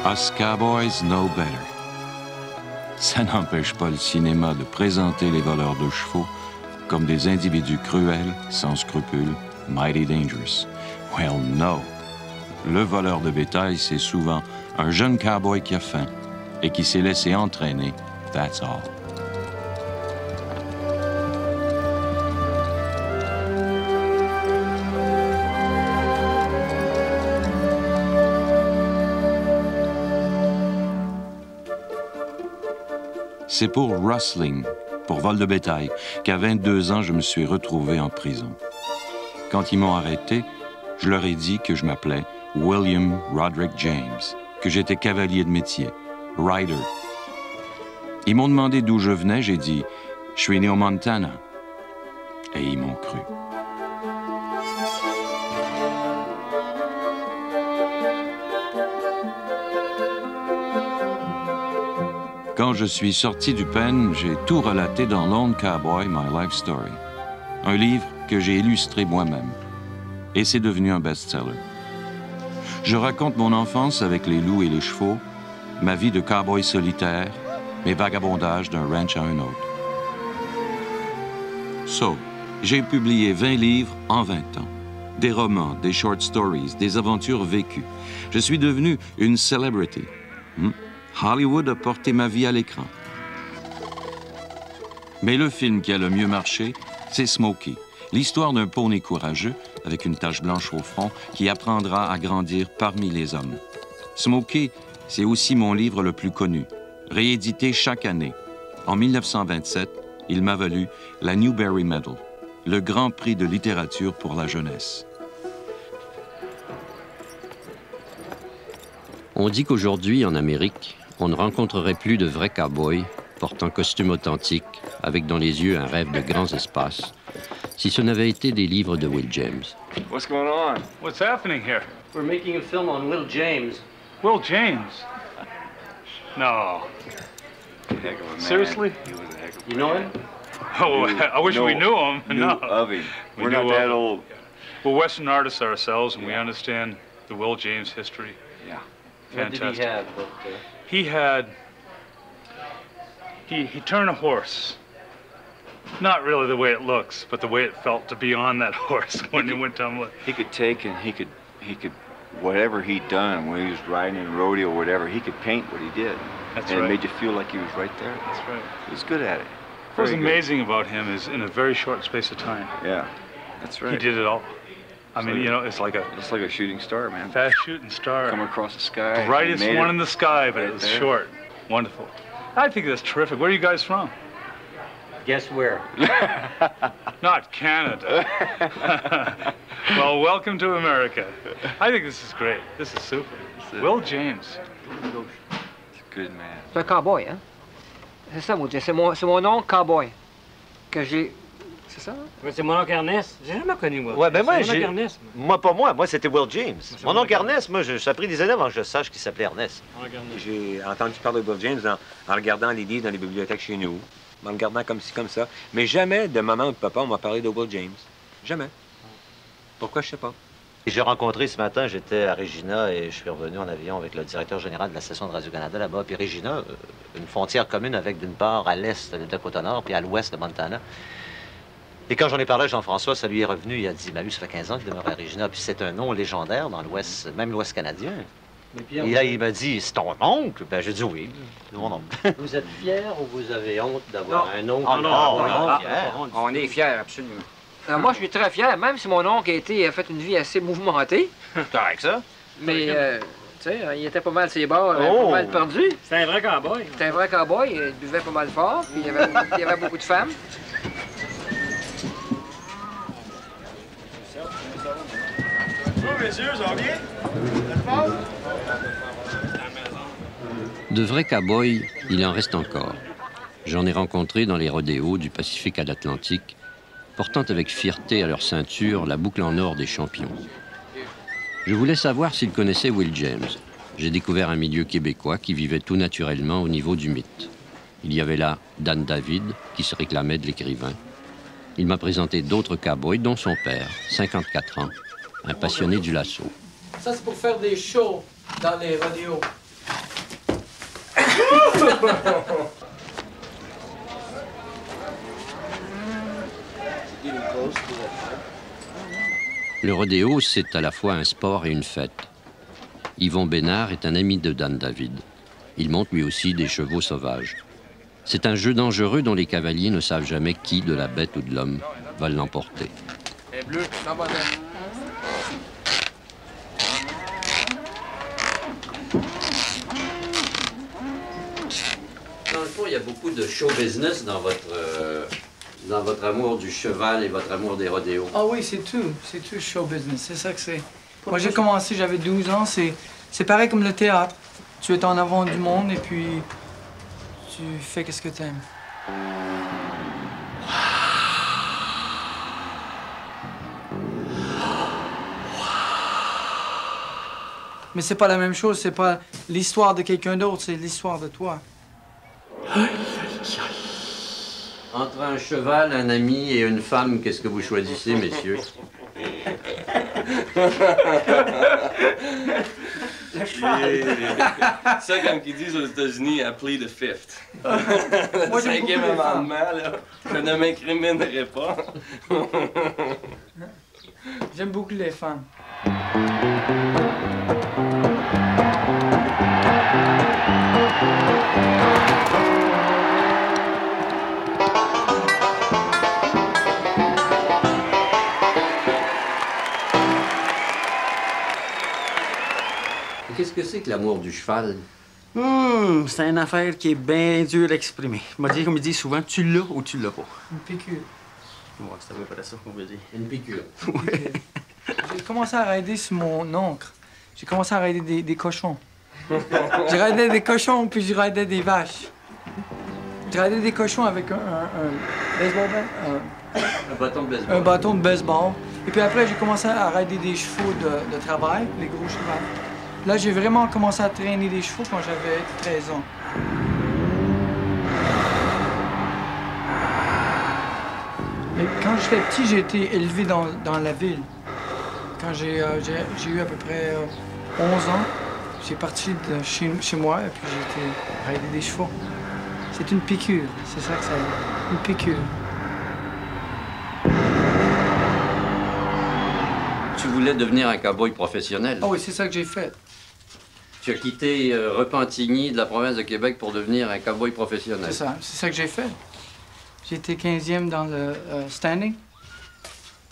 Us cowboys know better. Ça n'empêche pas le cinéma de présenter les voleurs de chevaux comme des individus cruels, sans scrupules, mighty dangerous. Well, no. Le voleur de bétail, c'est souvent un jeune cowboy qui a faim et qui s'est laissé entraîner. That's all. C'est pour rustling, pour vol de bétail, qu'à 22 ans, je me suis retrouvé en prison. Quand ils m'ont arrêté, je leur ai dit que je m'appelais William Roderick James, que j'étais cavalier de métier, rider. Ils m'ont demandé d'où je venais, j'ai dit « Je suis né au Montana ». Et ils m'ont cru. Quand je suis sorti du pen, j'ai tout relaté dans Lone Cowboy, My Life Story, un livre que j'ai illustré moi-même. Et c'est devenu un best-seller. Je raconte mon enfance avec les loups et les chevaux, ma vie de cowboy solitaire, mes vagabondages d'un ranch à un autre. So, j'ai publié 20 livres en 20 ans. Des romans, des short stories, des aventures vécues. Je suis devenu une celebrity. Hollywood a porté ma vie à l'écran. Mais le film qui a le mieux marché, c'est Smokey, l'histoire d'un poney courageux avec une tache blanche au front qui apprendra à grandir parmi les hommes. Smokey, c'est aussi mon livre le plus connu, réédité chaque année. En 1927, il m'a valu la Newbery Medal, le grand prix de littérature pour la jeunesse. On dit qu'aujourd'hui, en Amérique, on ne rencontrerait plus de vrais cow-boys portant costume authentique, avec dans les yeux un rêve de grands espaces, si ce n'avait été des livres de Will James. What's going on? What's happening here? We're making a film on Will James. Will James? No. Heck of a man. Seriously? He was a heck of a You know man. him? Oh, I wish we knew him. Knew No. of him. We We're knew not of that him. old. We're Western artists ourselves, and we Yeah. understand the Will James history. Yeah. What did Fantastic. he have? He had... He turned a horse. Not really the way it looks, but the way it felt to be on that horse when he went down. He could take and he could, whatever he'd done when he was riding in rodeo or whatever, he could paint what he did. That's and right. it made you feel like he was right there. That's right. He was good at it. What was Very good. amazing about him is in a very short space of time, Yeah, that's right. he did it all. I mean, like- you know, it's like a Just like a shooting star, man. fast shooting star. Come across the sky. Brightest he made one it in the sky, but right it was there. short. Wonderful. I think that's terrific. Where are you guys from? Guess where? Not Canada. Well, welcome to America. I think this is great. This is super. it. Will James. He's a good man. C'est un cowboy, hein? C'est ça, Will James. C'est mon oncle cowboy. Que j'ai. C'est ça? C'est mon oncle Ernest. J'ai jamais connu Will. Ouais, ben moi, C'est mon oncle Ernest. Moi, pas moi. Moi, c'était Will James. C'est Mon mon oncle oncle Ernest, moi, ça a pris des années avant que je sache qu'il s'appelait Ernest. Mon oncle Ernest. J'ai entendu parler de Will James en regardant les livres dans les bibliothèques chez nous, en le regardant comme ci, comme ça. Mais jamais de maman ou de papa, on m'a parlé de Will James. Jamais. Pourquoi, je sais pas. Et j'ai rencontré ce matin, j'étais à Regina et je suis revenu en avion avec le directeur général de la station de Radio-Canada là-bas. Puis Regina, une frontière commune avec d'une part à l'est le Dakota-Nord puis à l'ouest le Montana. Et quand j'en ai parlé à Jean-François, ça lui est revenu, il a dit, Malu, ça fait 15 ans qu'il demeure à Regina, puis c'est un nom légendaire dans l'ouest, même l'ouest canadien. Mais Pierre, Et là, il m'a dit, c'est ton oncle? Ben, j'ai dit oui, c'est mon oncle. vous êtes fier ou vous avez honte d'avoir un oncle? Ah, non, Ah, fier. On est fiers, absolument. Moi, je suis très fier, même si mon oncle a fait une vie assez mouvementée. C'est correct, ça? Mais, tu sais, il était pas mal ses bords, pas mal perdu. C'est un vrai cowboy. C'était un vrai cowboy, il buvait pas mal fort, puis il y avait beaucoup de femmes. De vrais cow-boys, il en reste encore. J'en ai rencontré dans les rodéos du Pacifique à l'Atlantique, portant avec fierté à leur ceinture la boucle en or des champions. Je voulais savoir s'ils connaissaient Will James. J'ai découvert un milieu québécois qui vivait tout naturellement au niveau du mythe. Il y avait là Dan David, qui se réclamait de l'écrivain. Il m'a présenté d'autres cow-boys, dont son père, 54 ans, un passionné du lasso. Ça, c'est pour faire des shows dans les rodéos. Le rodéo, c'est à la fois un sport et une fête. Yvon Bénard est un ami de Dan David. Il monte lui aussi des chevaux sauvages. C'est un jeu dangereux dont les cavaliers ne savent jamais qui, de la bête ou de l'homme, va l'emporter. Dans le fond, il y a beaucoup de show business dans votre amour du cheval et votre amour des rodéos. Ah oui, c'est tout show business, c'est ça que c'est. Moi j'ai commencé, j'avais 12 ans, c'est pareil comme le théâtre. Tu es en avant du monde et puis tu fais qu'est-ce que tu aimes. Mais c'est pas la même chose, c'est pas l'histoire de quelqu'un d'autre, c'est l'histoire de toi. Entre un cheval, un ami et une femme, qu'est-ce que vous choisissez, messieurs? Ça, comme qu'ils disent aux États-Unis, I plead the fifth. Le cinquième amendement, là, je ne m'incriminerai pas. J'aime beaucoup les femmes. Qu'est-ce que c'est que l'amour du cheval? C'est une affaire qui est bien dure à exprimer. Comme il dit souvent, tu l'as ou tu l'as pas. Une piqûre. Ouais, c'est à peu près ça qu'on veut dire. Une piqûre. Ouais. J'ai commencé à rider sur mon oncle. J'ai commencé à rider des cochons. J'ai ridé des cochons, puis j'ai ridé des vaches. J'ai ridé des cochons avec un baseball bat, un bâton de baseball. Un bâton de baseball. Et puis après, j'ai commencé à rider des chevaux de travail, les gros chevaux. Là, j'ai vraiment commencé à traîner des chevaux quand j'avais 13 ans. Et quand j'étais petit, j'ai été élevé dans la ville. Quand j'ai eu à peu près 11 ans, j'ai parti de chez moi et puis j'ai été rider des chevaux. C'est une piqûre, c'est ça que ça est, une piqûre. Tu voulais devenir un cow-boy professionnel? Ah oui, c'est ça que j'ai fait. Tu as quitté Repentigny de la province de Québec pour devenir un cow-boy professionnel. C'est ça que j'ai fait. J'ai été 15e dans le standing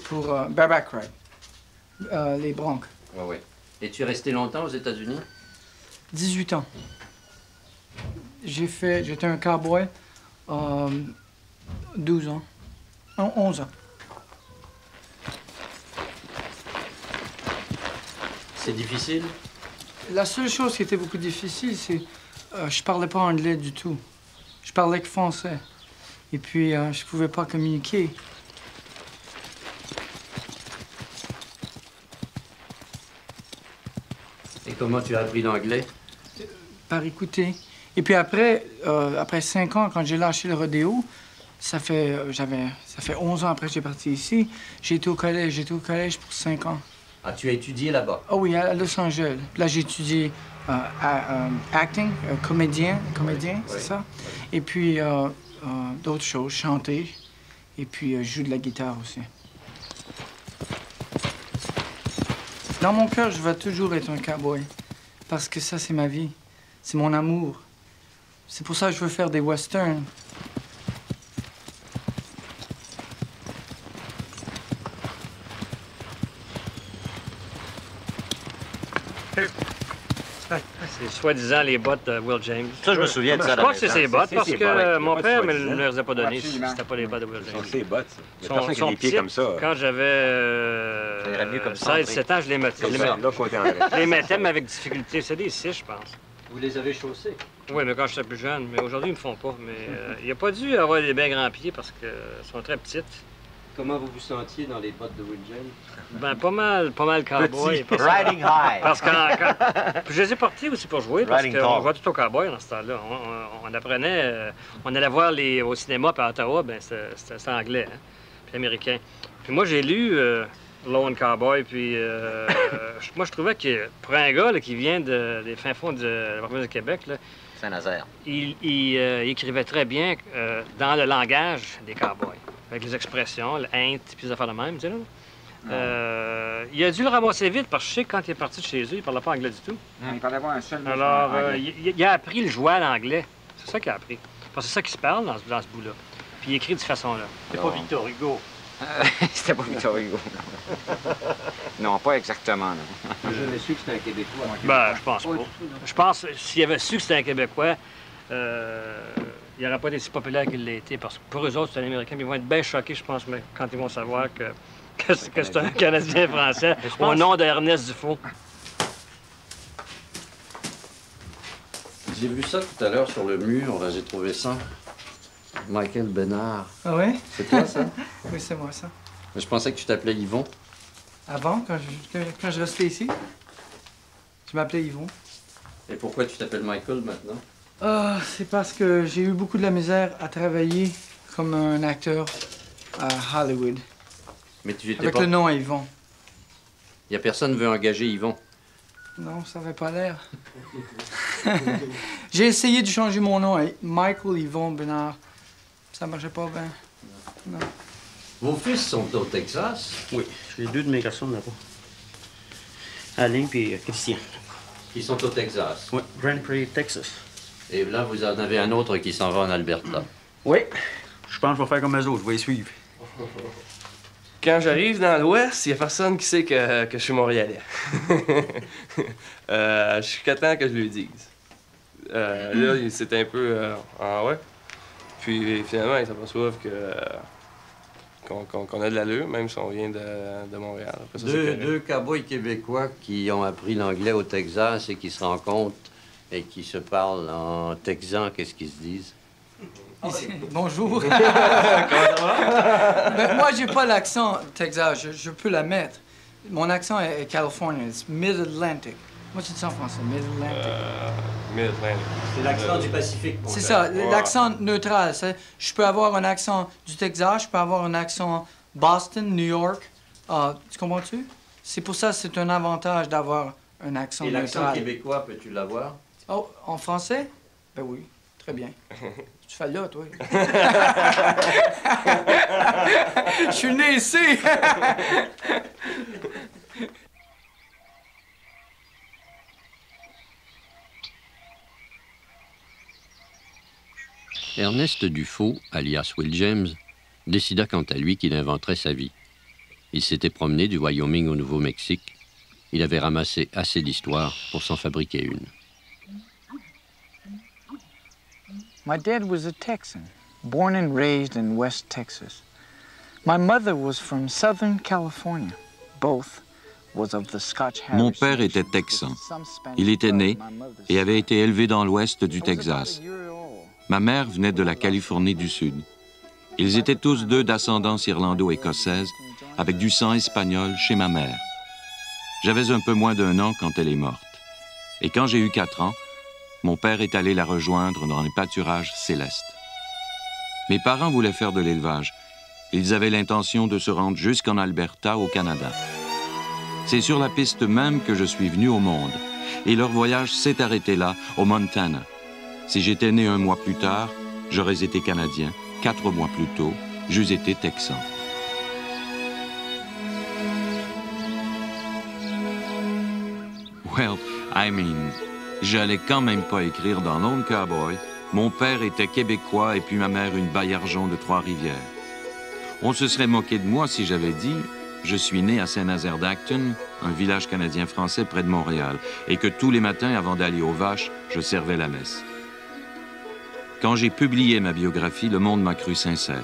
pour bareback ride, les broncs. Oui, oui. Et tu es resté longtemps aux États-Unis? 18 ans. J'étais un cowboy 12 ans. 11 ans. C'est difficile? La seule chose qui était beaucoup difficile, c'est je parlais pas anglais du tout. Je parlais que français. Et puis, je pouvais pas communiquer. Et comment tu as appris l'anglais? Par écouter. Et puis après 5 ans, quand j'ai lâché le rodéo, ça fait 11 ans après que j'ai parti ici, j'ai été au collège. J'étais au collège pour 5 ans. Ah, tu as étudié là-bas? Ah oui, à Los Angeles. Là, j'ai étudié acting, comédien, c'est ça? Et puis d'autres choses, chanter. Et puis je joue de la guitare aussi. Dans mon cœur, je vais toujours être un cowboy. Parce que ça, c'est ma vie. C'est mon amour. C'est pour ça que je veux faire des westerns. C'est soi-disant les bottes de Will James. Ça, je me souviens de ça. Je crois que c'est ses bottes, parce que mon père ne me les a pas données si c'était pas les bottes de Will James. C'est ses bottes, ça. Il y a Sont personne qui a des pieds petites. comme ça. Quand j'avais 16-17 ans, je les mettais. Je les mettais, mais avec difficulté. C'est des scies, je pense. Vous les avez chaussés? Oui, mais quand j'étais plus jeune. Mais aujourd'hui, ils me font pas. Mais il n'a pas dû avoir des bien grands pieds parce qu'elles sont très petites. Comment vous vous sentiez dans les bottes de Will James? Ben, pas mal cowboy. Riding high. Parce que je les ai portés aussi pour jouer, parce qu'on jouait tout au cowboy dans ce temps-là. On apprenait, on allait voir au cinéma puis à Ottawa, ben c'était anglais, hein, puis américain. Puis moi, j'ai lu Lone Cowboy, puis moi, je trouvais que pour un gars là, qui vient des fins fonds de la province de Québec, là, Saint-Nazaire. Il écrivait très bien dans le langage des cowboys, avec les expressions, le int, puis les affaires de même, tu sais, là. Il a dû le ramasser vite parce que je sais que quand il est parti de chez eux, il ne parlait pas anglais du tout. Il parlait pas un seul mot. Alors, il a appris le jouet à l'anglais. C'est ça qu'il a appris. Parce que c'est ça qui se parle dans ce bout-là. Puis il écrit de cette façon-là. C'est pas Victor Hugo. C'était pas Victor Hugo. Non, pas exactement. Je l'ai su que c'était un Québécois. Ben, je pense pas. Je pense que s'il avait su que c'était un Québécois, il n'aurait pas été si populaire qu'il l'a été. Parce que pour eux autres, c'est un Américain. Ils vont être bien choqués, je pense, quand ils vont savoir que c'est un Canadien français au nom d'Ernest Dufault. J'ai vu ça tout à l'heure sur le mur, là, j'ai trouvé ça. Michael Bénard. Ah ouais? C'est toi, ça? Oui, c'est moi, ça. Mais je pensais que tu t'appelais Yvon. Avant, quand je restais ici, je m'appelais Yvon. Et pourquoi tu t'appelles Michael maintenant? Ah, c'est parce que j'ai eu beaucoup de la misère à travailler comme un acteur à Hollywood. Mais tu étais avec pas... le nom Yvon. Il y a personne qui veut engager Yvon. Non, ça n'avait pas l'air. J'ai essayé de changer mon nom à Michael Yvon Bénard. Ça marchait pas bien. Non. Vos fils sont au Texas? Oui, j'ai 2 de mes garçons là-bas. Alain et Christian. Qui sont au Texas? Oui, Grand Prairie, Texas. Et là, vous en avez un autre qui s'en va en Alberta. Oui, je pense que je vais faire comme eux autres, je vais les suivre. Quand j'arrive dans l'Ouest, il n'y a personne qui sait que je suis Montréalais. Je suis content que je lui dise. Là, c'est un peu... ah ouais? Puis finalement, ils s'aperçoivent qu'on a de l'allure, même si on vient de Montréal. Après, ça, Deux cowboys québécois qui ont appris l'anglais au Texas et qui se rencontrent et qui se parlent en texan, qu'est-ce qu'ils se disent? Bonjour. Ben, moi, j'ai pas l'accent Texas, je peux la mettre. Mon accent est californien, c'est Mid-Atlantic. Moi, tu dis ça en français, Mid-Atlantic. Mid-Atlantic. C'est l'accent du Pacifique. C'est ça, l'accent neutral. Je peux avoir un accent du Texas, je peux avoir un accent Boston, New York. Tu comprends-tu? C'est pour ça que c'est un avantage d'avoir un accent neutral. Et l'accent québécois, peux-tu l'avoir? Oh, en français? Ben oui, très bien. Tu fais là, toi. Je suis né ici. Ernest Dufault, alias Will James, décida quant à lui qu'il inventerait sa vie. Il s'était promené du Wyoming au Nouveau-Mexique. Il avait ramassé assez d'histoires pour s'en fabriquer une. My dad was a Texan, born and raised in West Texas. My mother was from Southern California. Both was of the Scotch Harris. Mon père était texan. Il était né et avait été élevé dans l'ouest du Texas. Ma mère venait de la Californie du Sud. Ils étaient tous deux d'ascendance irlando-écossaise, avec du sang espagnol chez ma mère. J'avais un peu moins d'1 an quand elle est morte. Et quand j'ai eu 4 ans, mon père est allé la rejoindre dans les pâturages célestes. Mes parents voulaient faire de l'élevage. Ils avaient l'intention de se rendre jusqu'en Alberta, au Canada. C'est sur la piste même que je suis venu au monde. Et leur voyage s'est arrêté là, au Montana. Si j'étais né 1 mois plus tard, j'aurais été Canadien. 4 mois plus tôt, j'eusse été Texan. Well, I mean, j'allais quand même pas écrire dans Lone Cowboy. Mon père était québécois et puis ma mère une Baillargeon de Trois-Rivières. On se serait moqué de moi si j'avais dit « Je suis né à Saint-Nazaire d'Acton, un village canadien-français près de Montréal, et que tous les matins, avant d'aller aux vaches, je servais la messe. » Quand j'ai publié ma biographie, le monde m'a cru sincère.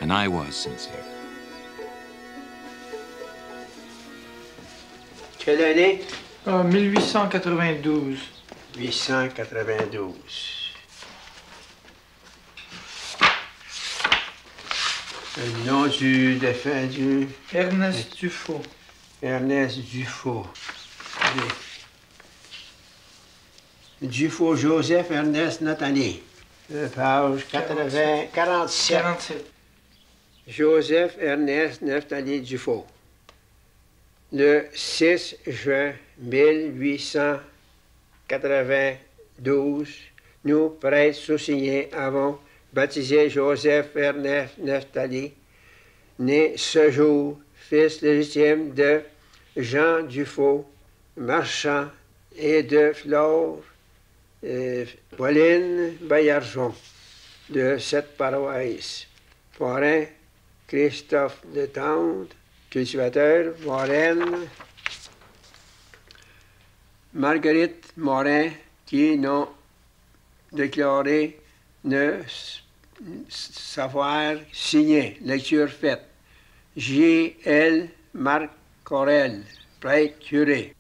And I was sincere. Quelle année? 1892. 1892. Le nom du défunt du... Ernest Dufault. Ernest Dufault. Dufault Joseph Ernest Nathalie. Page 47. 47. Joseph Ernest Nathalie Dufault. Le 6 juin 1892, nous, prêtres sous-signés, avons baptisé Joseph Ernest Neftali, né ce jour, fils légitime de Jean Dufault, marchand, et de Flore Pauline Baillargeon, de cette paroisse. Parrain, Christophe de Tende, cultivateur, Moraine, Marguerite Morin, qui n'ont déclaré ne savoir signer. Lecture faite. J.L. Marc Corel, prêtre curé.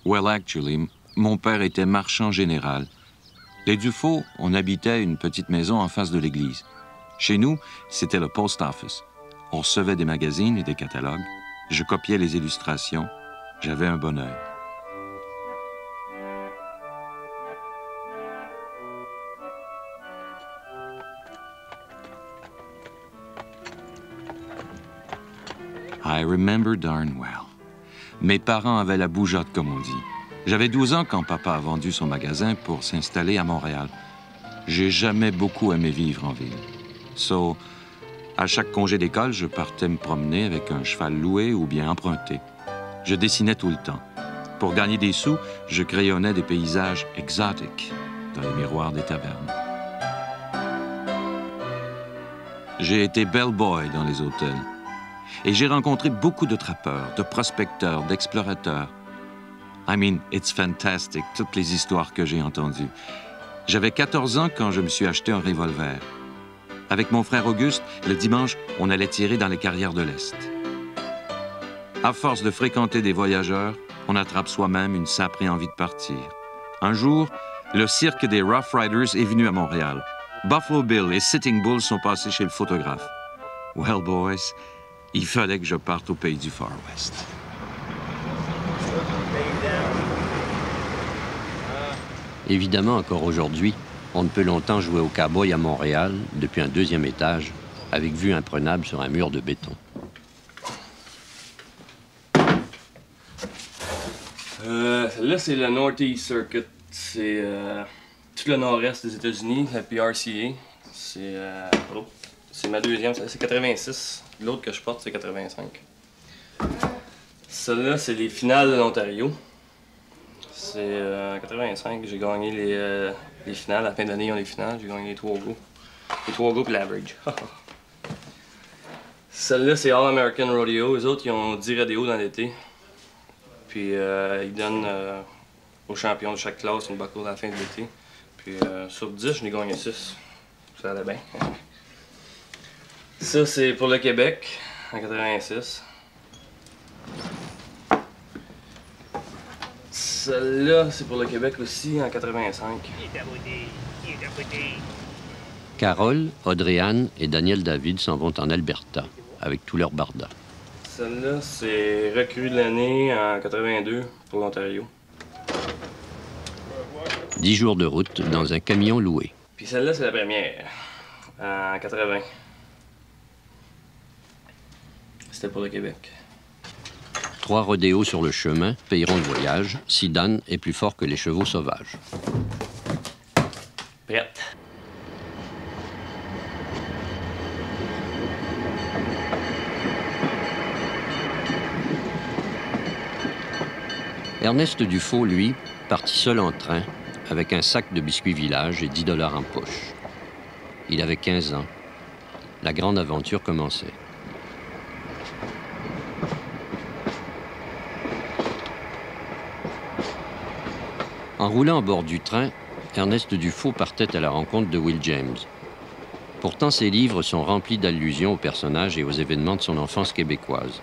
Well, actually, mon père était marchand général. Les Dufault, on habitait une petite maison en face de l'église. Chez nous, c'était le post office. On recevait des magazines et des catalogues. Je copiais les illustrations. J'avais un bon œil. I remember darn well. Mes parents avaient la bougeotte, comme on dit. J'avais 12 ans quand papa a vendu son magasin pour s'installer à Montréal. J'ai jamais beaucoup aimé vivre en ville. So, à chaque congé d'école, je partais me promener avec un cheval loué ou bien emprunté. Je dessinais tout le temps. Pour gagner des sous, je crayonnais des paysages exotiques dans les miroirs des tavernes. J'ai été bellboy dans les hôtels. Et j'ai rencontré beaucoup de trappeurs, de prospecteurs, d'explorateurs. I mean, it's fantastic, toutes les histoires que j'ai entendues. J'avais 14 ans quand je me suis acheté un revolver. Avec mon frère Auguste, le dimanche, on allait tirer dans les carrières de l'Est. À force de fréquenter des voyageurs, on attrape soi-même une sacrée envie de partir. Un jour, le cirque des Rough Riders est venu à Montréal. Buffalo Bill et Sitting Bull sont passés chez le photographe. Well, boys, il fallait que je parte au pays du Far West. Évidemment, encore aujourd'hui, on ne peut longtemps jouer au cow-boy à Montréal, depuis un deuxième étage, avec vue imprenable sur un mur de béton. Là, c'est le Northeast Circuit. C'est tout le nord-est des États-Unis, la PRCA. C'est ma deuxième, c'est 86. L'autre que je porte, c'est 85. Celle-là, c'est les finales de l'Ontario. C'est 85, j'ai gagné les finales. À la fin d'année, ils ont les finales. J'ai gagné les 3 gros. Les 3 gros puis l'average. Celle-là, c'est All-American Rodeo. Les autres, ils ont 10 rodéos dans l'été. Puis ils donnent aux champions de chaque classe une buckle à la fin de l'été. Puis sur 10, je n'ai gagné 6. Ça allait bien. Ça, c'est pour le Québec, en 86. Celle-là, c'est pour le Québec aussi, en 85. Carole, Audrey-Anne et Daniel David s'en vont en Alberta, avec tous leurs bardas. Celle-là, c'est recrue de l'année en 82 pour l'Ontario. 10 jours de route dans un camion loué. Puis celle-là, c'est la première, en 80. C'était pour le Québec. 3 rodéos sur le chemin payeront le voyage si Dan est plus fort que les chevaux sauvages. Prête. Ernest Dufault, lui, partit seul en train, avec un sac de biscuits village et 10 $ en poche. Il avait 15 ans. La grande aventure commençait. En roulant à bord du train, Ernest Dufault partait à la rencontre de Will James. Pourtant, ses livres sont remplis d'allusions aux personnages et aux événements de son enfance québécoise.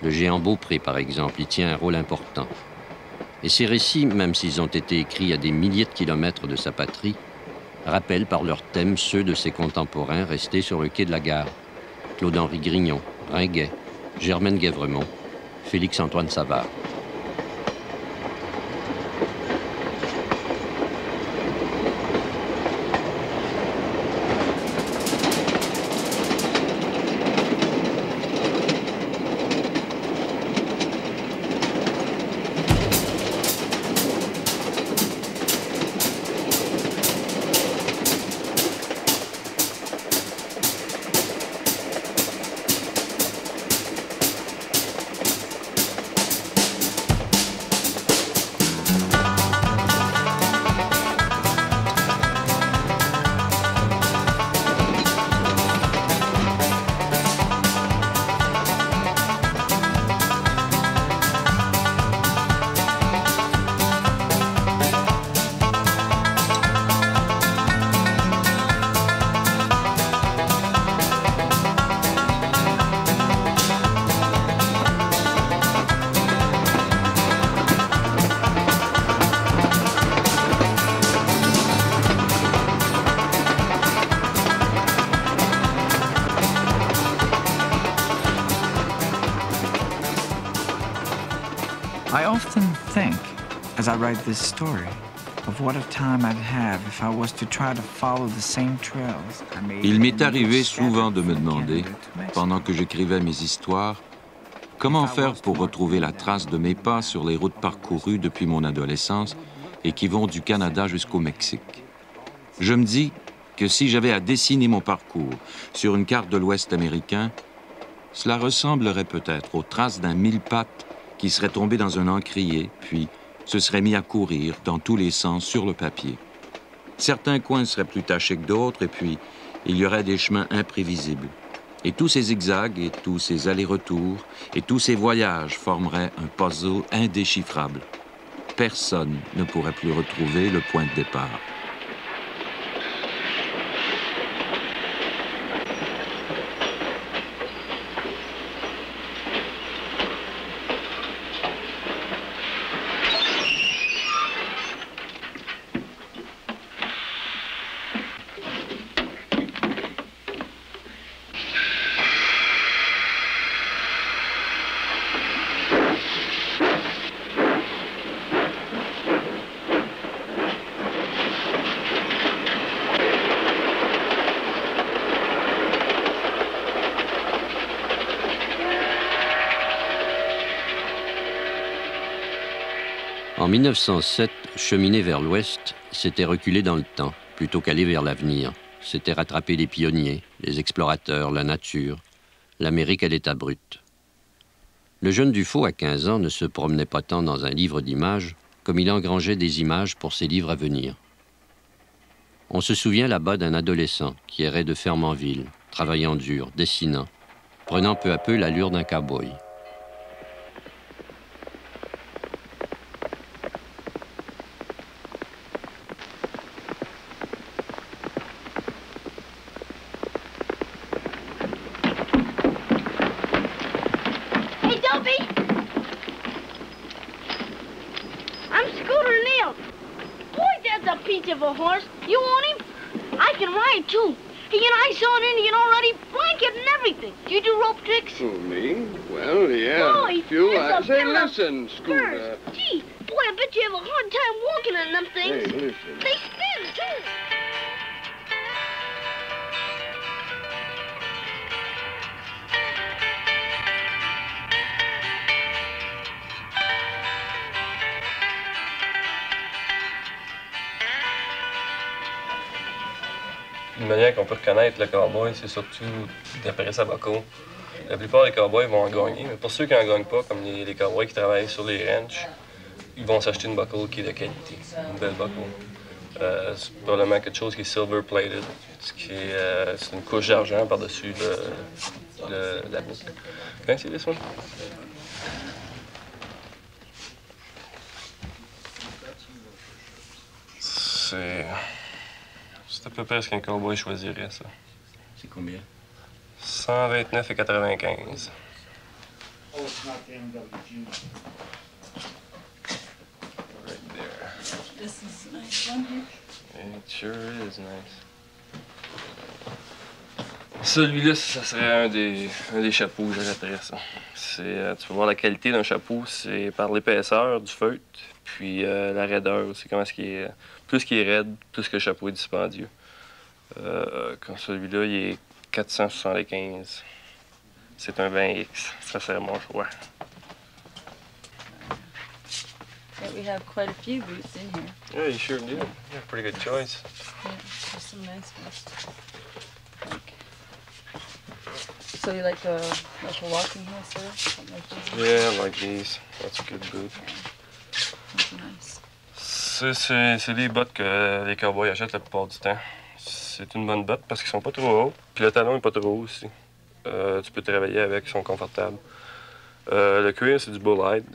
Le géant Beaupré, par exemple, y tient un rôle important. Et ces récits, même s'ils ont été écrits à des milliers de kilomètres de sa patrie, rappellent par leur thème ceux de ses contemporains restés sur le quai de la gare. Claude-Henri Grignon, Ringuet, Germaine Guèvremont, Félix-Antoine Savard. often think, as I write this story, of what a time I'd have if I was to try to follow the same trails I made. Il m'est arrivé souvent de me demander, pendant que j'écrivais mes histoires, comment faire pour retrouver la trace de mes pas sur les routes parcourues depuis mon adolescence et qui vont du Canada jusqu'au Mexique. Je me dis que si j'avais à dessiner mon parcours sur une carte de l'Ouest américain, cela ressemblerait peut-être aux traces d'un mille-pattes qui serait tombé dans un encrier, puis se serait mis à courir dans tous les sens sur le papier. Certains coins seraient plus tachés que d'autres, et puis il y aurait des chemins imprévisibles. Et tous ces zigzags, et tous ces allers-retours, et tous ces voyages formeraient un puzzle indéchiffrable. Personne ne pourrait plus retrouver le point de départ. En 1907, cheminer vers l'ouest, c'était reculer dans le temps, plutôt qu'aller vers l'avenir. C'était rattraper les pionniers, les explorateurs, la nature, l'Amérique à l'état brut. Le jeune Dufaux, à 15 ans, ne se promenait pas tant dans un livre d'images comme il engrangeait des images pour ses livres à venir. On se souvient là-bas d'un adolescent qui errait de ferme en ville, travaillant dur, dessinant, prenant peu à peu l'allure d'un cow-boy. Horse. You want him? I can ride too. Hey, I saw an Indian already, blanket and everything. Do you do rope tricks? Oh, me? Well, yeah. Boy, Say, listen, Scooter. Gee, boy, I bet you have a hard time walking on them things. Hey, listen. They spin too. Une manière qu'on peut reconnaître le cowboy, c'est surtout d'après sa baco. La plupart des cowboys vont en gagner, mais pour ceux qui n'en gagnent pas, comme les cowboys qui travaillent sur les ranchs, ils vont s'acheter une baco qui est de qualité, une belle baco. C'est probablement quelque chose qui est silver-plated, c'est une couche d'argent par-dessus la boucle. Can I see this one? C'est à peu près ce qu'un cowboy choisirait, ça. C'est combien? 129,95. Oh, it's not the MWG. Right there. This is a nice one here. It sure is nice. Celui-là, ça serait un des chapeaux que j'arrêterais, ça. Tu peux voir la qualité d'un chapeau, c'est par l'épaisseur du feutre, puis la raideur aussi, comment est-ce qu'il est... Plus qu'il est raide, plus que le chapeau est dispendieux. Comme celui-là, il est 475. C'est un 20X. Ça, c'est mon choix. Yeah, we have quite a few boots in here. Yeah, you sure do. You have a pretty good choice. Yeah, there's some nice ones. So you like a walking horse or something like this? Yeah, I like these. That's a good boot. That's nice. C'est les bottes que les cowboys achètent la plupart du temps. C'est une bonne botte parce qu'ils sont pas trop hauts, puis le talon est pas trop haut aussi. Tu peux travailler avec, ils sont confortables. Le cuir, c'est du bull-hide.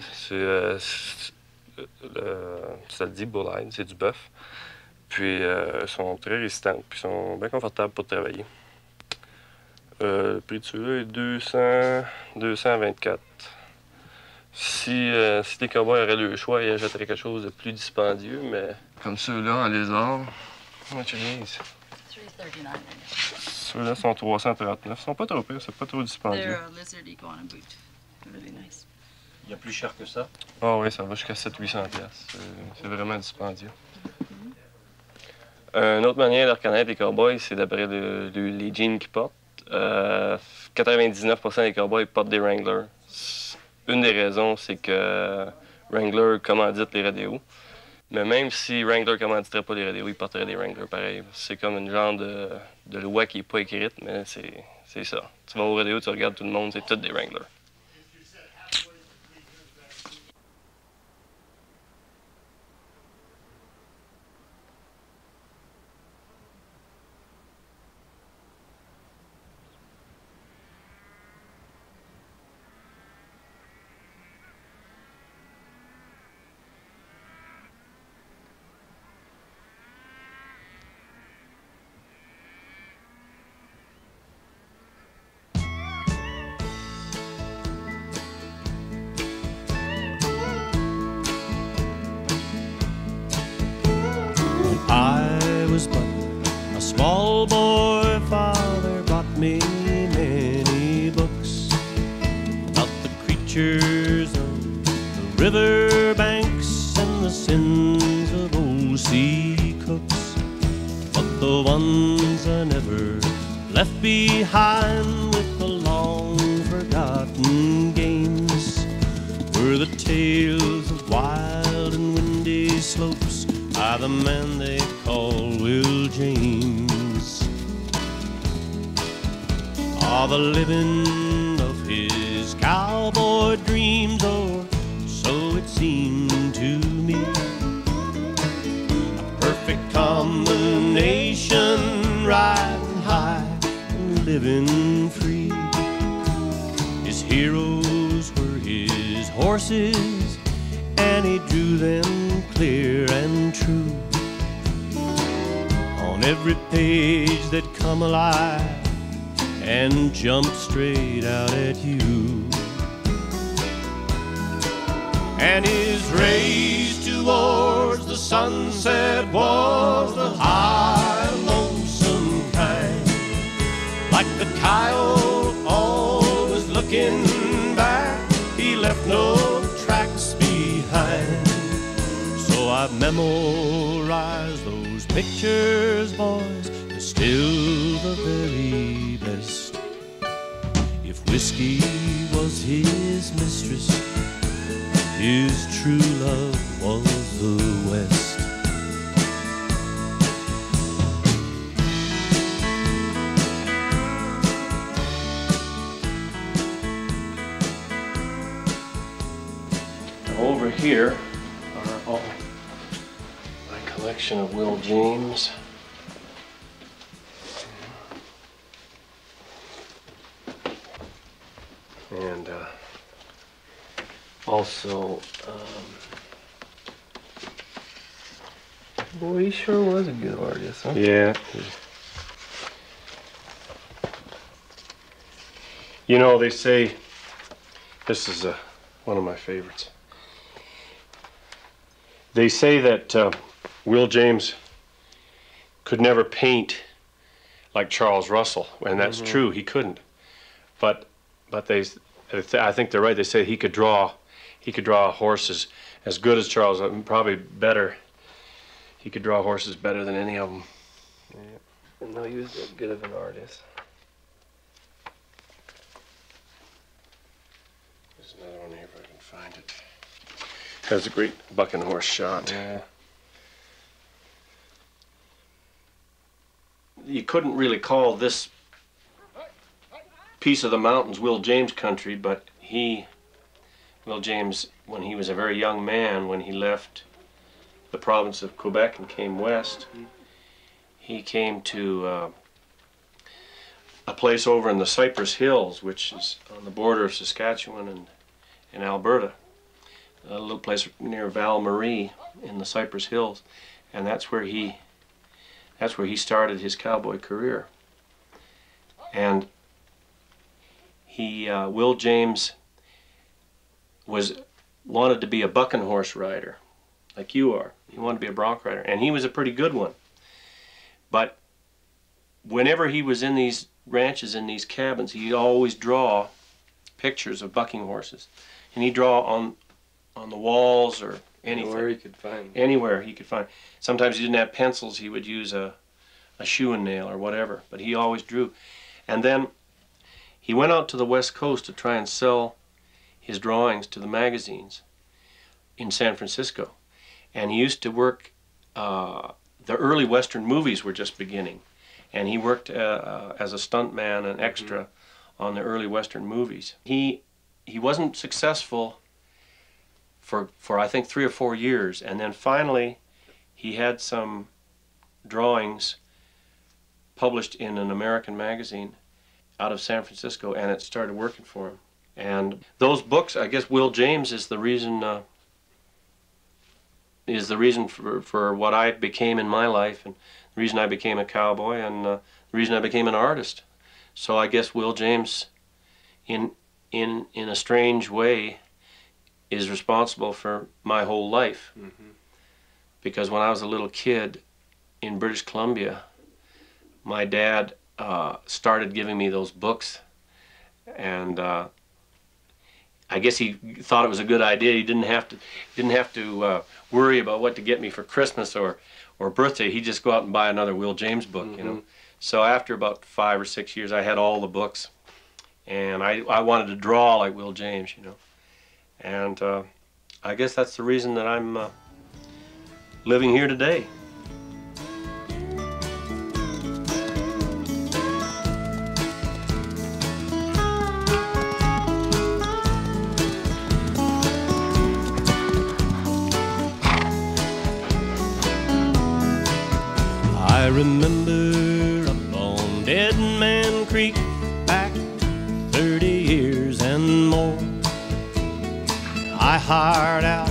Ça le dit, bull-hide, c'est du bœuf. Puis ils sont très résistants, puis ils sont bien confortables pour travailler. Le prix de ceux-là est 224. Si les cowboys auraient le choix, ils achèteraient quelque chose de plus dispendieux, mais comme ceux-là en lézard, how much are these? $339. Ceux-là sont 339. Ils sont pas trop pires, c'est pas trop dispendieux. They're a lizard iguana boot. Really nice. Il y a plus cher que ça? Ah oui, ça va jusqu'à 700-800$. C'est vraiment dispendieux. Une autre manière de reconnaître les cowboys, c'est d'après les jeans qu'ils portent. 99% des cowboys portent des Wrangler. Une des raisons, c'est que Wrangler commandite les rodéos. Mais même si Wrangler commanditerait pas les rodéos, ils porteraient des Wrangler pareil. C'est comme une genre de loi qui n'est pas écrite, mais c'est ça. Tu vas au rodéo, tu regardes tout le monde, c'est tous des Wrangler. I was but a small boy, father brought me many books about the creatures of the river banks and the sins of old sea cooks. But the ones I never left behind with the long forgotten games were the tales of wild and windy slopes by the man they call Will James. All the living of his cowboy dreams, or so it seemed to me. A perfect combination, riding high and living free. His heroes were his horses, and he drew them clear and true. On every page that come alive and jumped straight out at you. And his race towards the sunset was the high, lonesome kind, like the coyote always looking back. He left no tracks behind. So I've memorized those pictures, boys. They're still the very best. If whiskey was his mistress, his true love was the West. Over here are all my collection of Will James. And also, boy, he sure was a good artist, huh? Yeah. You know, they say, this is one of my favorites. They say that Will James could never paint like Charles Russell, and that's true. He couldn't. But I think they're right. They say he could draw horses as good as Charles, probably better. He could draw horses better than any of them. Yeah. No, he was that good of an artist. There's another one here if I can find it. Has a great bucking horse shot. Yeah. You couldn't really call this piece of the mountains Will James country, but Will James, when he was a very young man, when he left the province of Quebec and came west, he came to a place over in the Cypress Hills, which is on the border of Saskatchewan and Alberta. A little place near Val Marie in the Cypress Hills, and that's where he started his cowboy career. And Will James wanted to be a bucking horse rider, like you are. He wanted to be a bronc rider, and he was a pretty good one. But whenever he was in these ranches, in these cabins, he'd always draw pictures of bucking horses and he'd draw on the walls or anything. Anywhere he could find. Anywhere he could find. Sometimes he didn't have pencils, he would use a shoe and nail or whatever, but he always drew. And then he went out to the West Coast to try and sell his drawings to the magazines in San Francisco. And he used to work, the early Western movies were just beginning, and he worked as a stuntman and extra on the early Western movies. He wasn't successful for I think 3 or 4 years, and then finally he had some drawings published in an American magazine out of San Francisco, and it started working for him. And those books, I guess Will James is the reason for what I became in my life, and the reason I became a cowboy, and the reason I became an artist. So I guess Will James, in a strange way, is responsible for my whole life. Because when I was a little kid in British Columbia, my dad started giving me those books, and I guess he thought it was a good idea. He didn't have to worry about what to get me for Christmas or birthday. He'd just go out and buy another Will James book, you know. So after about 5 or 6 years, I had all the books, and I wanted to draw like Will James, you know. And I guess that's the reason that I'm living here today. I remember up on Dead Man Creek back 30 years and more. I hired out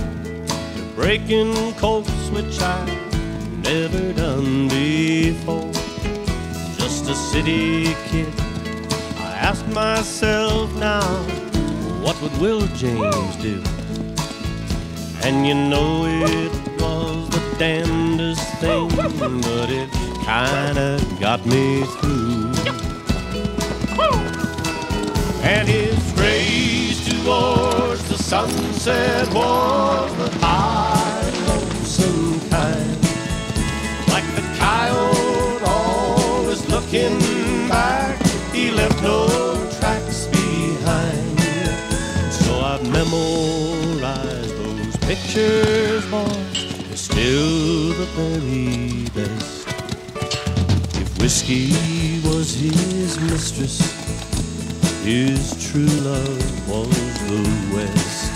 to breaking colts, which I'd never done before. Just a city kid, I asked myself now, what would Will James do? And you know it was the damnedest thing, but it kinda got me through. And his race towards the sunset was the high, lonesome kind, like the coyote always looking back, he left no tracks behind. So I've memorized those pictures, boys, they're still the very best. If whiskey was his mistress, his true love was the West.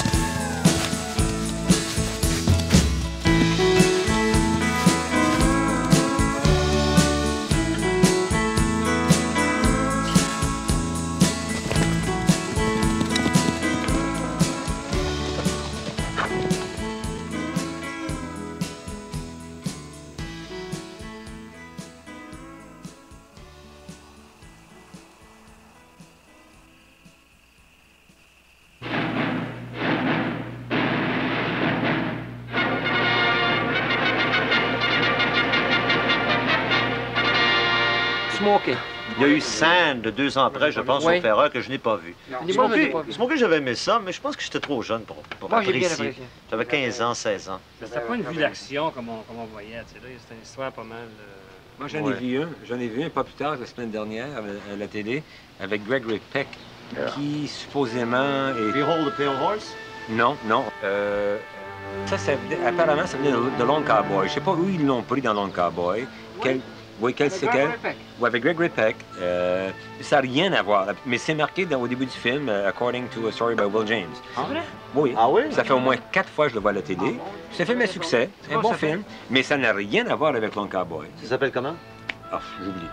Il y a eu Sand 2 ans après, je pense, au Ferreur, que je n'ai pas vu. Smokey, j'avais aimé ça, mais je pense que j'étais trop jeune pour apprécier. J'avais 15 ans, 16 ans. C'était pas une vue d'action comme on voyait. C'était une histoire pas mal... Moi, j'en ai vu un pas plus tard, la semaine dernière, à la télé, avec Gregory Peck, qui supposément est... Behold the Pale Horse? Non, non. Apparemment, ça venait de Long Cowboy. Je sais pas où ils l'ont pris dans Long Cowboy. Oui, c'est quel? Oui, avec Gregory Peck. Ça n'a rien à voir. Mais c'est marqué au début du film, According to a Story by Will James. Ah vrai? Oui. Ah oui? Ça fait au moins 4 fois que je le vois à la télé. C'est un film à succès. C'est un bon film. Mais ça n'a rien à voir avec Long Cowboy. Ça s'appelle comment? Ah, j'oublie.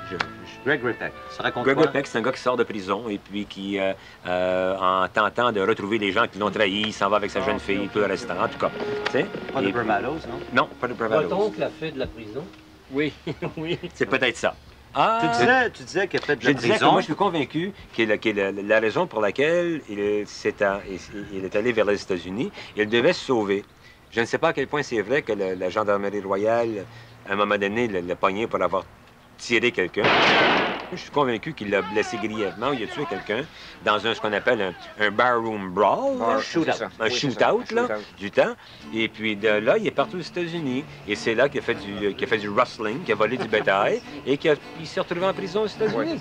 Gregory Peck. Ça raconte Gregory quoi? Peck, c'est un gars qui sort de prison et puis qui, en tentant de retrouver les gens qui l'ont trahi, il s'en va avec sa jeune fille, tout le restant. En tout cas, tu sais. Pas de Bravados, non? Non, pas de Bravados. Votre oncle a fait de la prison? Oui, oui. C'est peut-être ça. Ah. Tu disais qu'il a fait de la prison. Je disais que moi, je suis convaincu que la raison pour laquelle il est allé vers les États-Unis, il devait se sauver. Je ne sais pas à quel point c'est vrai que la gendarmerie royale, à un moment donné, l'a pogné pour avoir tiré quelqu'un. Je suis convaincu qu'il l'a blessé grièvement, il a tué quelqu'un dans ce qu'on appelle un barroom brawl, un shootout du temps. Et puis de là, il est parti aux États-Unis. Et c'est là qu'il a fait du rustling, qu'il a volé du bétail et qu'il s'est retrouvé en prison aux États-Unis.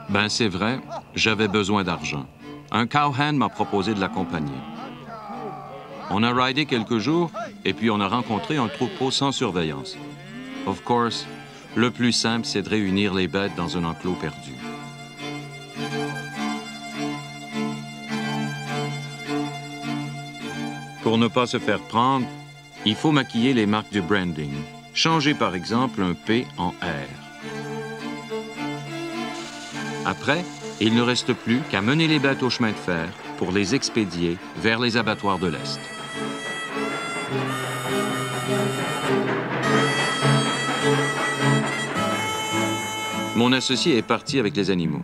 Ben c'est vrai, j'avais besoin d'argent. Un cowhand m'a proposé de l'accompagner. On a ridé quelques jours et puis on a rencontré un troupeau sans surveillance. Of course, le plus simple, c'est de réunir les bêtes dans un enclos perdu. Pour ne pas se faire prendre, il faut maquiller les marques du branding. Changer par exemple un P en R. Après, il ne reste plus qu'à mener les bêtes au chemin de fer pour les expédier vers les abattoirs de l'Est. Mon associé est parti avec les animaux.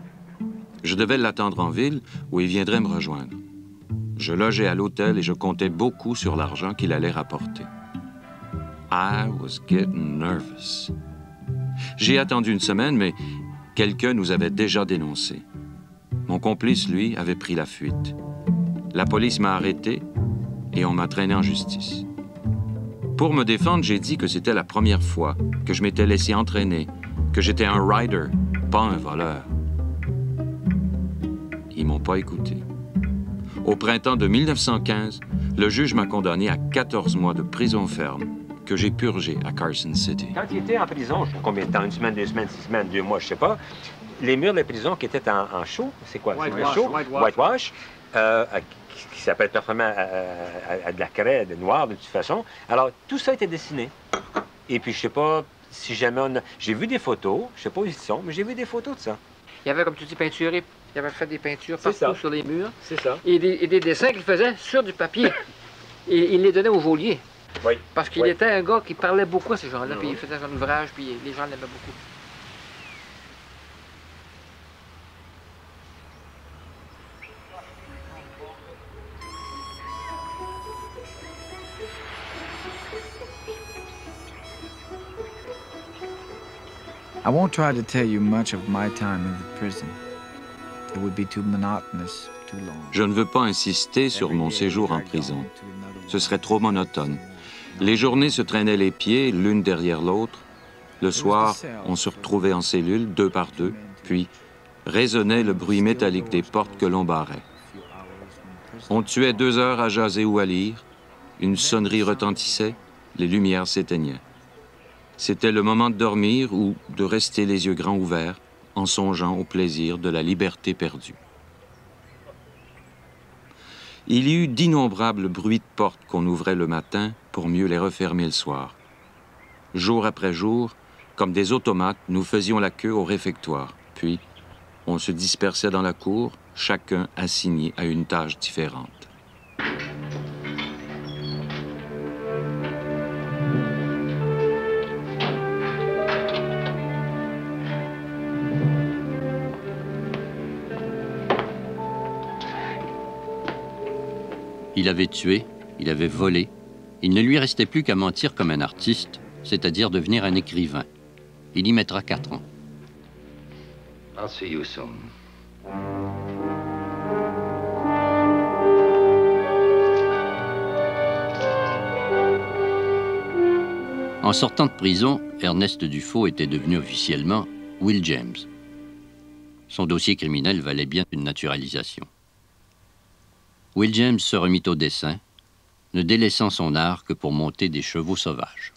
Je devais l'attendre en ville où il viendrait me rejoindre. Je logeais à l'hôtel et je comptais beaucoup sur l'argent qu'il allait rapporter. I was getting nervous. J'ai attendu une semaine, mais quelqu'un nous avait déjà dénoncés. Mon complice, lui, avait pris la fuite. La police m'a arrêté et on m'a traîné en justice. Pour me défendre, j'ai dit que c'était la première fois que je m'étais laissé entraîner, que j'étais un rider, pas un voleur. Ils m'ont pas écouté. Au printemps de 1915, le juge m'a condamné à 14 mois de prison ferme que j'ai purgé à Carson City. Quand il était en prison, je sais pas combien de temps, 1 semaine, 2 semaines, 6 semaines, 2 mois, je sais pas, les murs de la prison qui étaient en chaux, c'est quoi? Whitewash. Qui s'appelle parfaitement à de la craie, de noir de toute façon. Alors, tout ça a été dessiné. Et puis, je sais pas si jamais on a... J'ai vu des photos, je sais pas où ils sont, mais j'ai vu des photos de ça. Il y avait, comme tu dis, peinturé. Il avait fait des peintures partout sur les murs. C'est ça. Et des dessins qu'il faisait sur du papier. Et il les donnait au geôlier. Oui. Parce qu'il était un gars qui parlait beaucoup à ces gens-là, puis il faisait son ouvrage, puis les gens l'aimaient beaucoup. I won't try to tell you much of my time in the prison. It would be too monotonous, too long. Je ne veux pas insister sur mon séjour en prison. Ce serait trop monotone. Les journées se traînaient les pieds l'une derrière l'autre. Le soir, on se retrouvait en cellule, 2 par 2, puis résonnait le bruit métallique des portes que l'on barrait. On tuait 2 heures à jaser ou à lire. Une sonnerie retentissait, les lumières s'éteignaient. C'était le moment de dormir ou de rester les yeux grands ouverts en songeant au plaisir de la liberté perdue. Il y eut d'innombrables bruits de portes qu'on ouvrait le matin pour mieux les refermer le soir. Jour après jour, comme des automates, nous faisions la queue au réfectoire. Puis, on se dispersait dans la cour, chacun assigné à une tâche différente. Il avait tué, il avait volé. Il ne lui restait plus qu'à mentir comme un artiste, c'est-à-dire devenir un écrivain. Il y mettra 4 ans. I'll see you soon. En sortant de prison, Ernest Dufaux était devenu officiellement Will James. Son dossier criminel valait bien une naturalisation. Will James se remit au dessin, ne délaissant son art que pour monter des chevaux sauvages.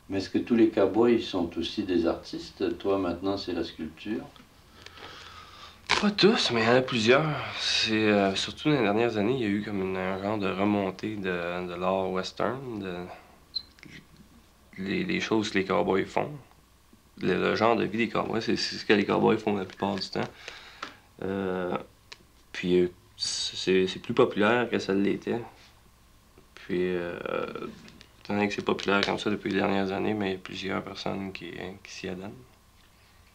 Mais est-ce que tous les cowboys sont aussi des artistes? Toi, maintenant, c'est la sculpture? Pas tous, mais il y en a plusieurs. C'est surtout dans les dernières années, il y a eu comme un genre de remontée de l'art western, les choses que les cowboys font. Le genre de vie des cowboys, c'est ce que les cowboys font la plupart du temps. Puis c'est plus populaire que ça l'était. Puis Étant donné que c'est populaire comme ça depuis les dernières années, mais il y a plusieurs personnes qui s'y adonnent.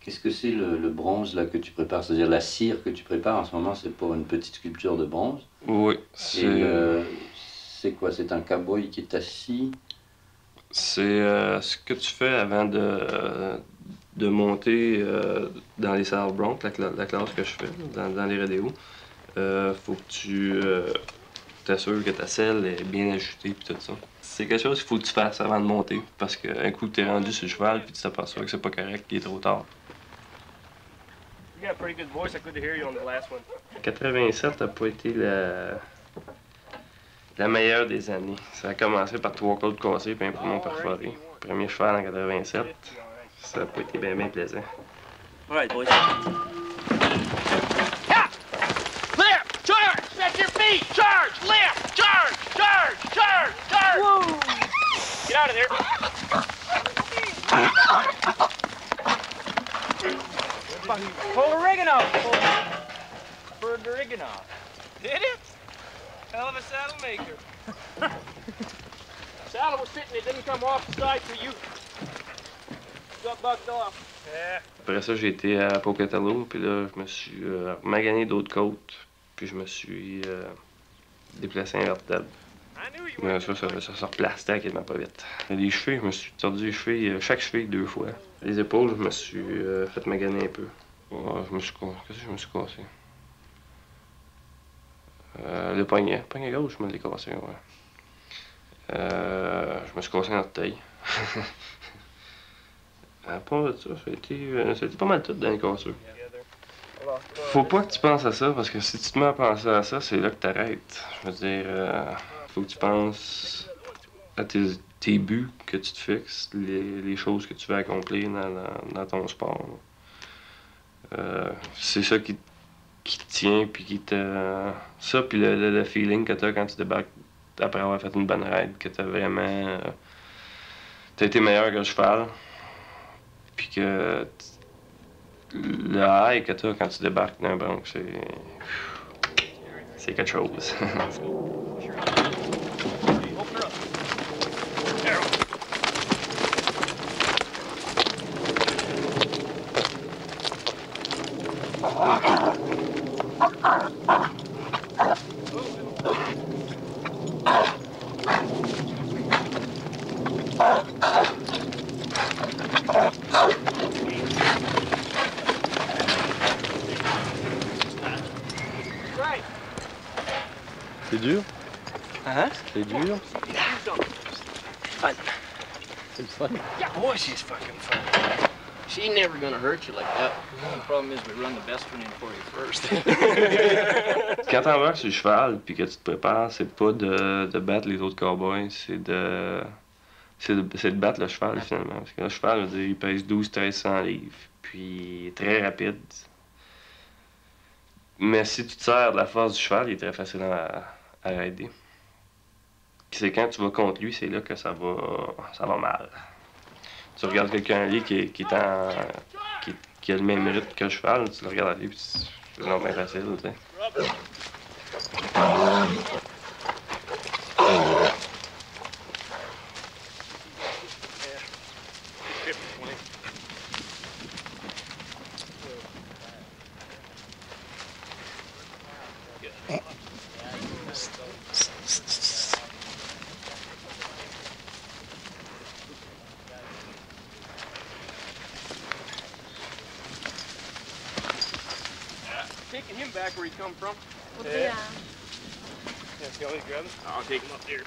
Qu'est-ce que c'est le bronze là que tu prépares? C'est-à-dire la cire que tu prépares en ce moment, c'est pour une petite sculpture de bronze? Oui. C'est quoi? C'est un cow-boy qui est assis? C'est ce que tu fais avant de monter dans les salles Bronx, la classe que je fais, dans les rodéos. Faut que tu t'assures que ta selle est bien ajustée et tout ça. C'est quelque chose qu'il faut que tu fasses avant de monter, parce qu'un coup tu es rendu sur le cheval puis tu t'aperçois que c'est pas correct, qu'il est trop tard. 87 n'a pas été la meilleure des années. Ça a commencé par 3 côtes cassées et un poumon perforé. Premier cheval en 87, ça n'a pas été bien plaisant. All right, boys. Left, charge! Set your feet! Charge! Left, charge! Charge! Charge! Charge! Whoa! Get out of there! Pull the rigging off! Pull the rigging off. Did it? Hell of a saddle maker. Saddle was sitting, it didn't come off the side for you. Got bucked off. Yeah. Après ça, j'ai été à Pocatello, puis là, je me suis magané d'autres côtes, puis je me suis déplacé à Inverted. Mais ça se replace tellement pas vite. Les chevilles, je me suis tordu les chevilles, chaque cheville 2 fois. Les épaules, je me suis fait maganer un peu. Qu'est-ce que je me suis cassé? Le poignet gauche, je me l'ai cassé, ouais. Je me suis cassé l'orteil. Pas de ça, ça a été pas mal tout dans les cassures. Faut pas que tu penses à ça, parce que si tu te mets à penser à ça, c'est là que t'arrêtes. Je veux dire, faut que tu penses à tes buts que tu te fixes, les choses que tu veux accomplir dans ton sport. C'est ça qui te tient, puis qui te... Ça, puis le feeling que t'as quand tu débarques après avoir fait une bonne ride, que t'as vraiment... t'as été meilleur que le cheval, puis que le high que t'as quand tu débarques dans un Bronx, c'est quelque chose. C'est dur? Hein? C'est dur? Fun. C'est le fun. Boy, she's fucking fun. She ain't never gonna hurt you like that. The problem is we run the best one in for you first. Quand t'embarques sur le cheval puis que tu te prépares, c'est pas de battre les autres cowboys, c'est de battre le cheval finalement. Parce que le cheval, je veux dire, il pèse 1200-1300 livres, puis il est très rapide. Mais si tu te sers de la force du cheval, il est très facile à aider. Puis c'est quand tu vas contre lui, c'est là que ça va mal. Tu regardes quelqu'un aller qui a le même rythme que le cheval, tu le regardes aller, puis c'est vraiment bien facile, tu sais.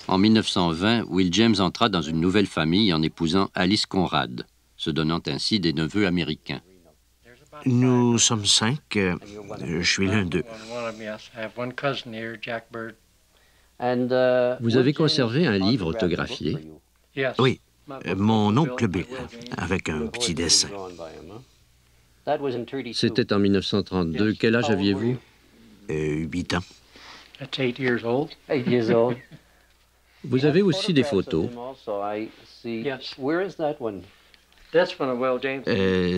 En 1920, Will James entra dans une nouvelle famille en épousant Alice Conrad, se donnant ainsi des neveux américains. Nous sommes 5. Je suis l'un d'eux. Vous avez conservé un livre autographié? Oui, mon oncle Bill, avec un petit dessin. C'était en 1932. Quel âge aviez-vous? 8 ans. That's 8 years old. 8 years old. Vous avez aussi des photos. Yes. Where is that one? That's one of Will James.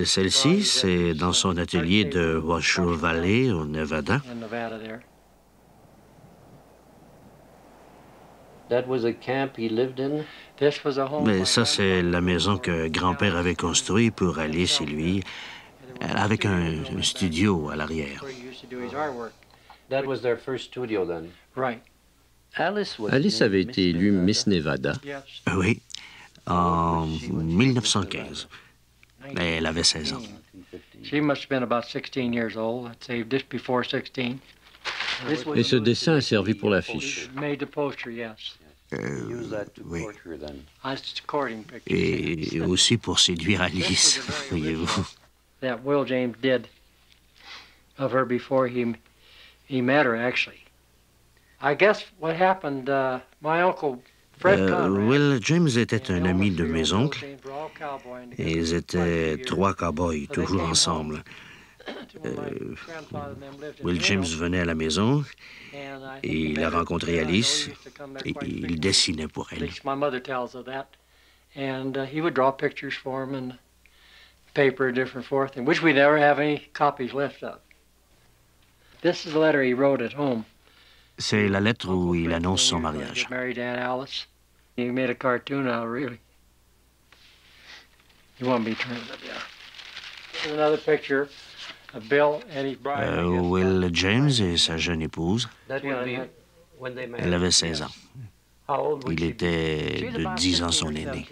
Celle-ci, c'est dans son atelier de Washoe Valley, au Nevada. In Nevada there. Mais ça, c'est la maison que grand-père avait construite pour Alice et lui, avec un studio à l'arrière. Alice avait été élue Miss Nevada. Oui, en 1915. Elle avait 16 ans. She must have been about 16 years old, I'd say just before 16. Et ce dessin a servi pour l'affiche. Made the poster, yes. Oui. That's courting picture. Et aussi pour séduire Alice, voyez-vous. That Will James did of her before he met her, actually. I guess what happened, my uncle Fred Conrad. Will James était un ami de mes oncles. Et ils étaient 3 cow-boys, toujours ensemble. Will James venait à la maison et il a rencontré Alice et il dessinait pour elle. My mother tells of that. And he would draw pictures for him and paper different forth, which we never have any copies left of. This is the letter he wrote at home. C'est la lettre où il annonce son mariage. Married Aunt Alice. He made a cartoon out, really. You want me to turn it, yeah. Here's another picture of Bill and his bride. Will James et sa jeune épouse. Elle avait 16 ans. Il était de 10 ans son aîné.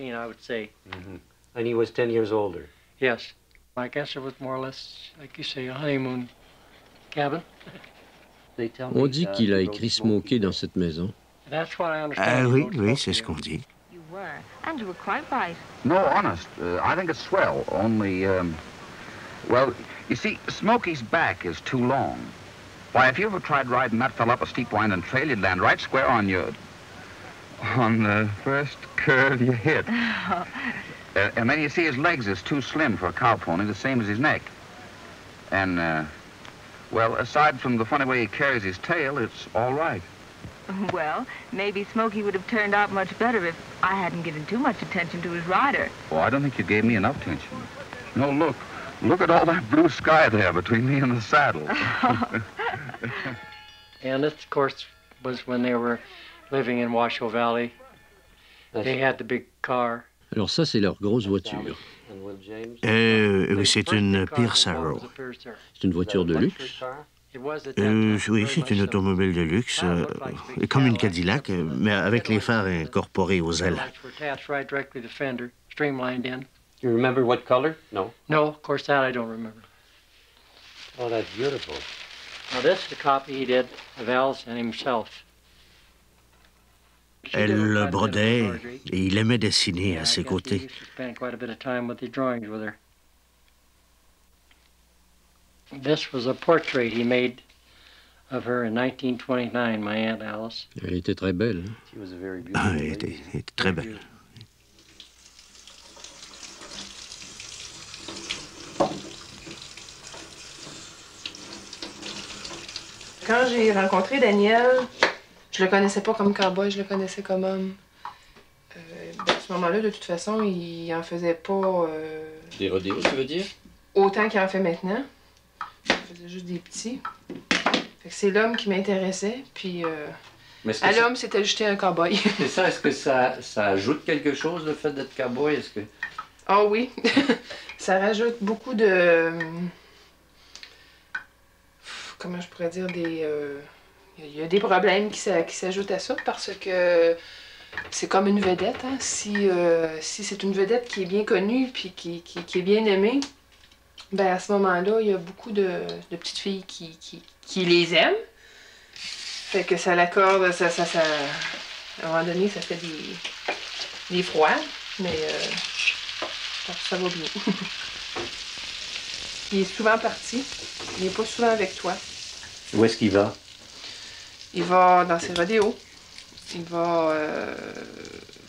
And he was 10 years older. Yes. I guess it was more or less, like you say, a honeymoon cabin. On dit qu'il a écrit Smokey dans cette maison. That's what I understand. Oui, oui, c'est ce qu'on dit. You were, and you were quite right. No, honest. I think it's swell. Only, well, you see, Smokey's back is too long. Why, if you ever tried riding that fella up a steep winding trail, you'd land right square on the first curve you hit. And then you see his legs is too slim for a cow pony, the same as his neck. And, well, aside from the funny way he carries his tail, it's all right. Well, maybe Smokey would have turned out much better if I hadn't given too much attention to his rider. Oh, I don't think you gave me enough attention. No, look at all that blue sky there between me and the saddle. And this, of course, was when they were living in Washoe Valley. They had the big car. Alors ça, c'est leur grosse voiture. C'est une Pierce Arrow. C'est une voiture de luxe. Oui, c'est une automobile de luxe, comme une Cadillac, mais avec les phares incorporés aux ailes. You remember what color? No. No, of course that I don't remember. Oh, that's beautiful. Now this is a copy he did of Alice and himself. Elle le brodait et il aimait dessiner à ses côtés. This was a portrait he made of her in 1929, my Aunt Alice. Elle était très belle. Ah, elle était très belle. Quand j'ai rencontré Daniel, je le connaissais pas comme cowboy, je le connaissais comme homme. À ce moment-là, de toute façon, il en faisait pas... Des rodéos, tu veux dire? Autant qu'il en fait maintenant. Il faisait juste des petits. Fait que c'est l'homme qui m'intéressait, puis... à l'homme, c'était ajouter un cowboy. C'est ça, est-ce que ça ajoute quelque chose, le fait d'être cowboy? Est-ce que... Ah oui, ça rajoute beaucoup de... Comment je pourrais dire, des... Il y a des problèmes qui s'ajoutent à ça parce que c'est comme une vedette. Hein? Si c'est une vedette qui est bien connue puis qui est bien aimée, ben à ce moment-là, il y a beaucoup de petites filles qui les aiment. Fait que ça l'accorde, à un moment donné, ça fait des froids, mais ça va bien. Il est souvent parti. Il n'est pas souvent avec toi. Où est-ce qu'il va? Il va dans ses rodéos. Il va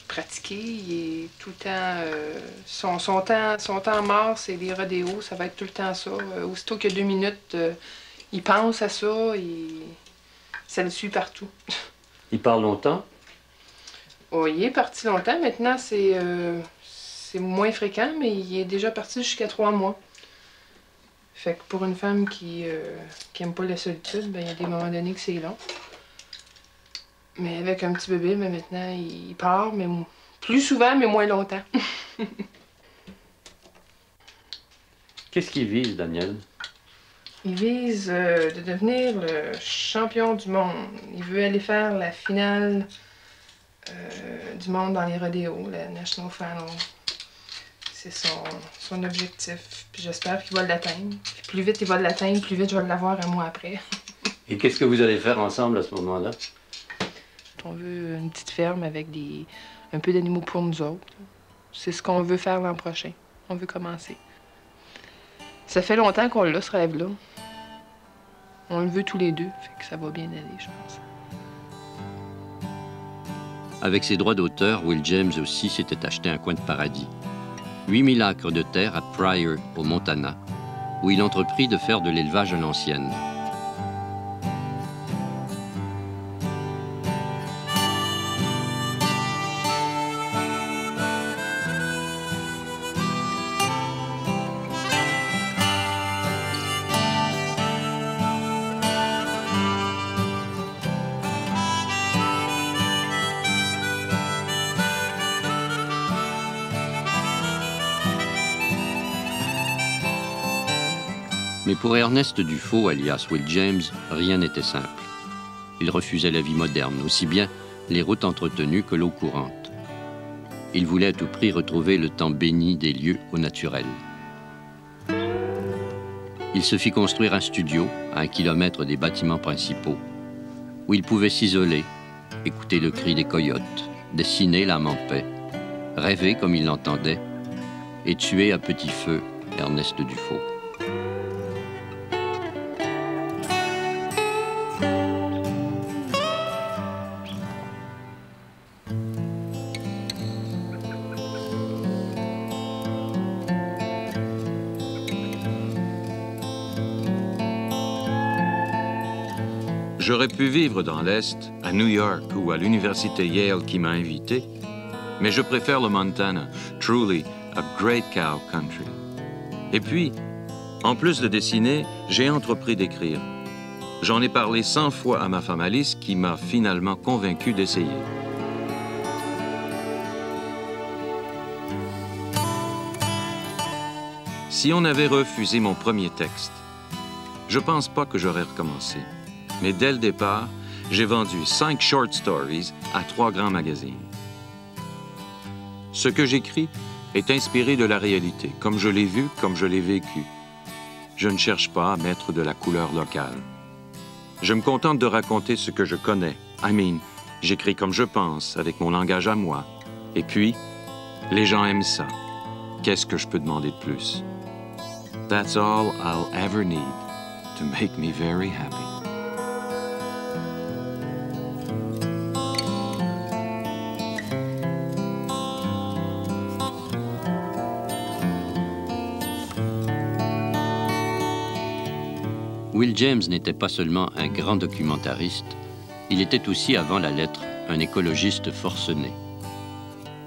pratiquer. Il est tout le temps... son temps mort, c'est les rodéos. Ça va être tout le temps ça. Aussitôt qu'il y a 2 minutes, il pense à ça et ça le suit partout. Il part longtemps? Oh, il est parti longtemps. Maintenant, c'est moins fréquent, mais il est déjà parti jusqu'à 3 mois. Fait que pour une femme qui aime pas la solitude, ben il y a des moments donnés que c'est long. Mais avec un petit bébé, mais maintenant, il part, mais plus souvent, mais moins longtemps. Qu'est-ce qu'il vise, Daniel? Il vise de devenir le champion du monde. Il veut aller faire la finale du monde dans les rodéos, la National Final. C'est son objectif. Puis j'espère qu'il va l'atteindre. Plus vite il va l'atteindre, plus vite je vais l'avoir un mois après. Et qu'est-ce que vous allez faire ensemble à ce moment-là? On veut une petite ferme avec un peu d'animaux pour nous autres. C'est ce qu'on veut faire l'an prochain. On veut commencer. Ça fait longtemps qu'on l'a, ce rêve-là. On le veut tous les deux, fait que ça va bien aller, je pense. Avec ses droits d'auteur, Will James aussi s'était acheté un coin de paradis. 8000 acres de terre à Pryor, au Montana, où il entreprit de faire de l'élevage à l'ancienne. Mais pour Ernest Dufault, alias Will James, rien n'était simple. Il refusait la vie moderne, aussi bien les routes entretenues que l'eau courante. Il voulait à tout prix retrouver le temps béni des lieux au naturel. Il se fit construire un studio à 1 kilomètre des bâtiments principaux, où il pouvait s'isoler, écouter le cri des coyotes, dessiner l'âme en paix, rêver comme il l'entendait, et tuer à petit feu Ernest Dufault. J'aurais pu vivre dans l'Est, à New York ou à l'université Yale qui m'a invité, mais je préfère le Montana, truly a great cow country. Et puis, en plus de dessiner, j'ai entrepris d'écrire. J'en ai parlé 100 fois à ma femme Alice qui m'a finalement convaincu d'essayer. Si on avait refusé mon premier texte, je pense pas que j'aurais recommencé. Mais dès le départ, j'ai vendu 5 short stories à 3 grands magazines. Ce que j'écris est inspiré de la réalité, comme je l'ai vu, comme je l'ai vécu. Je ne cherche pas à mettre de la couleur locale. Je me contente de raconter ce que je connais. J'écris comme je pense, avec mon langage à moi. Et puis, les gens aiment ça. Qu'est-ce que je peux demander de plus? That's all I'll ever need to make me very happy. Will James n'était pas seulement un grand documentariste, il était aussi, avant la lettre, un écologiste forcené.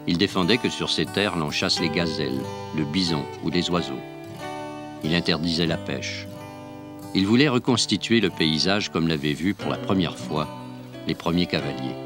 Il défendait que sur ces terres, l'on chasse les gazelles, le bison ou les oiseaux. Il interdisait la pêche. Il voulait reconstituer le paysage comme l'avaient vu pour la première fois les premiers cavaliers.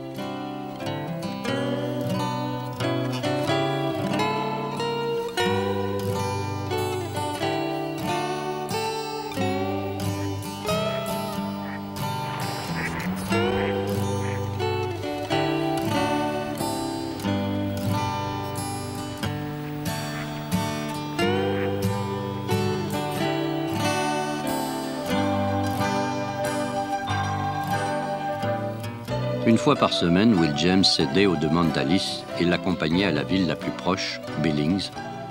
Une fois par semaine, Will James cédait aux demandes d'Alice et l'accompagnait à la ville la plus proche, Billings,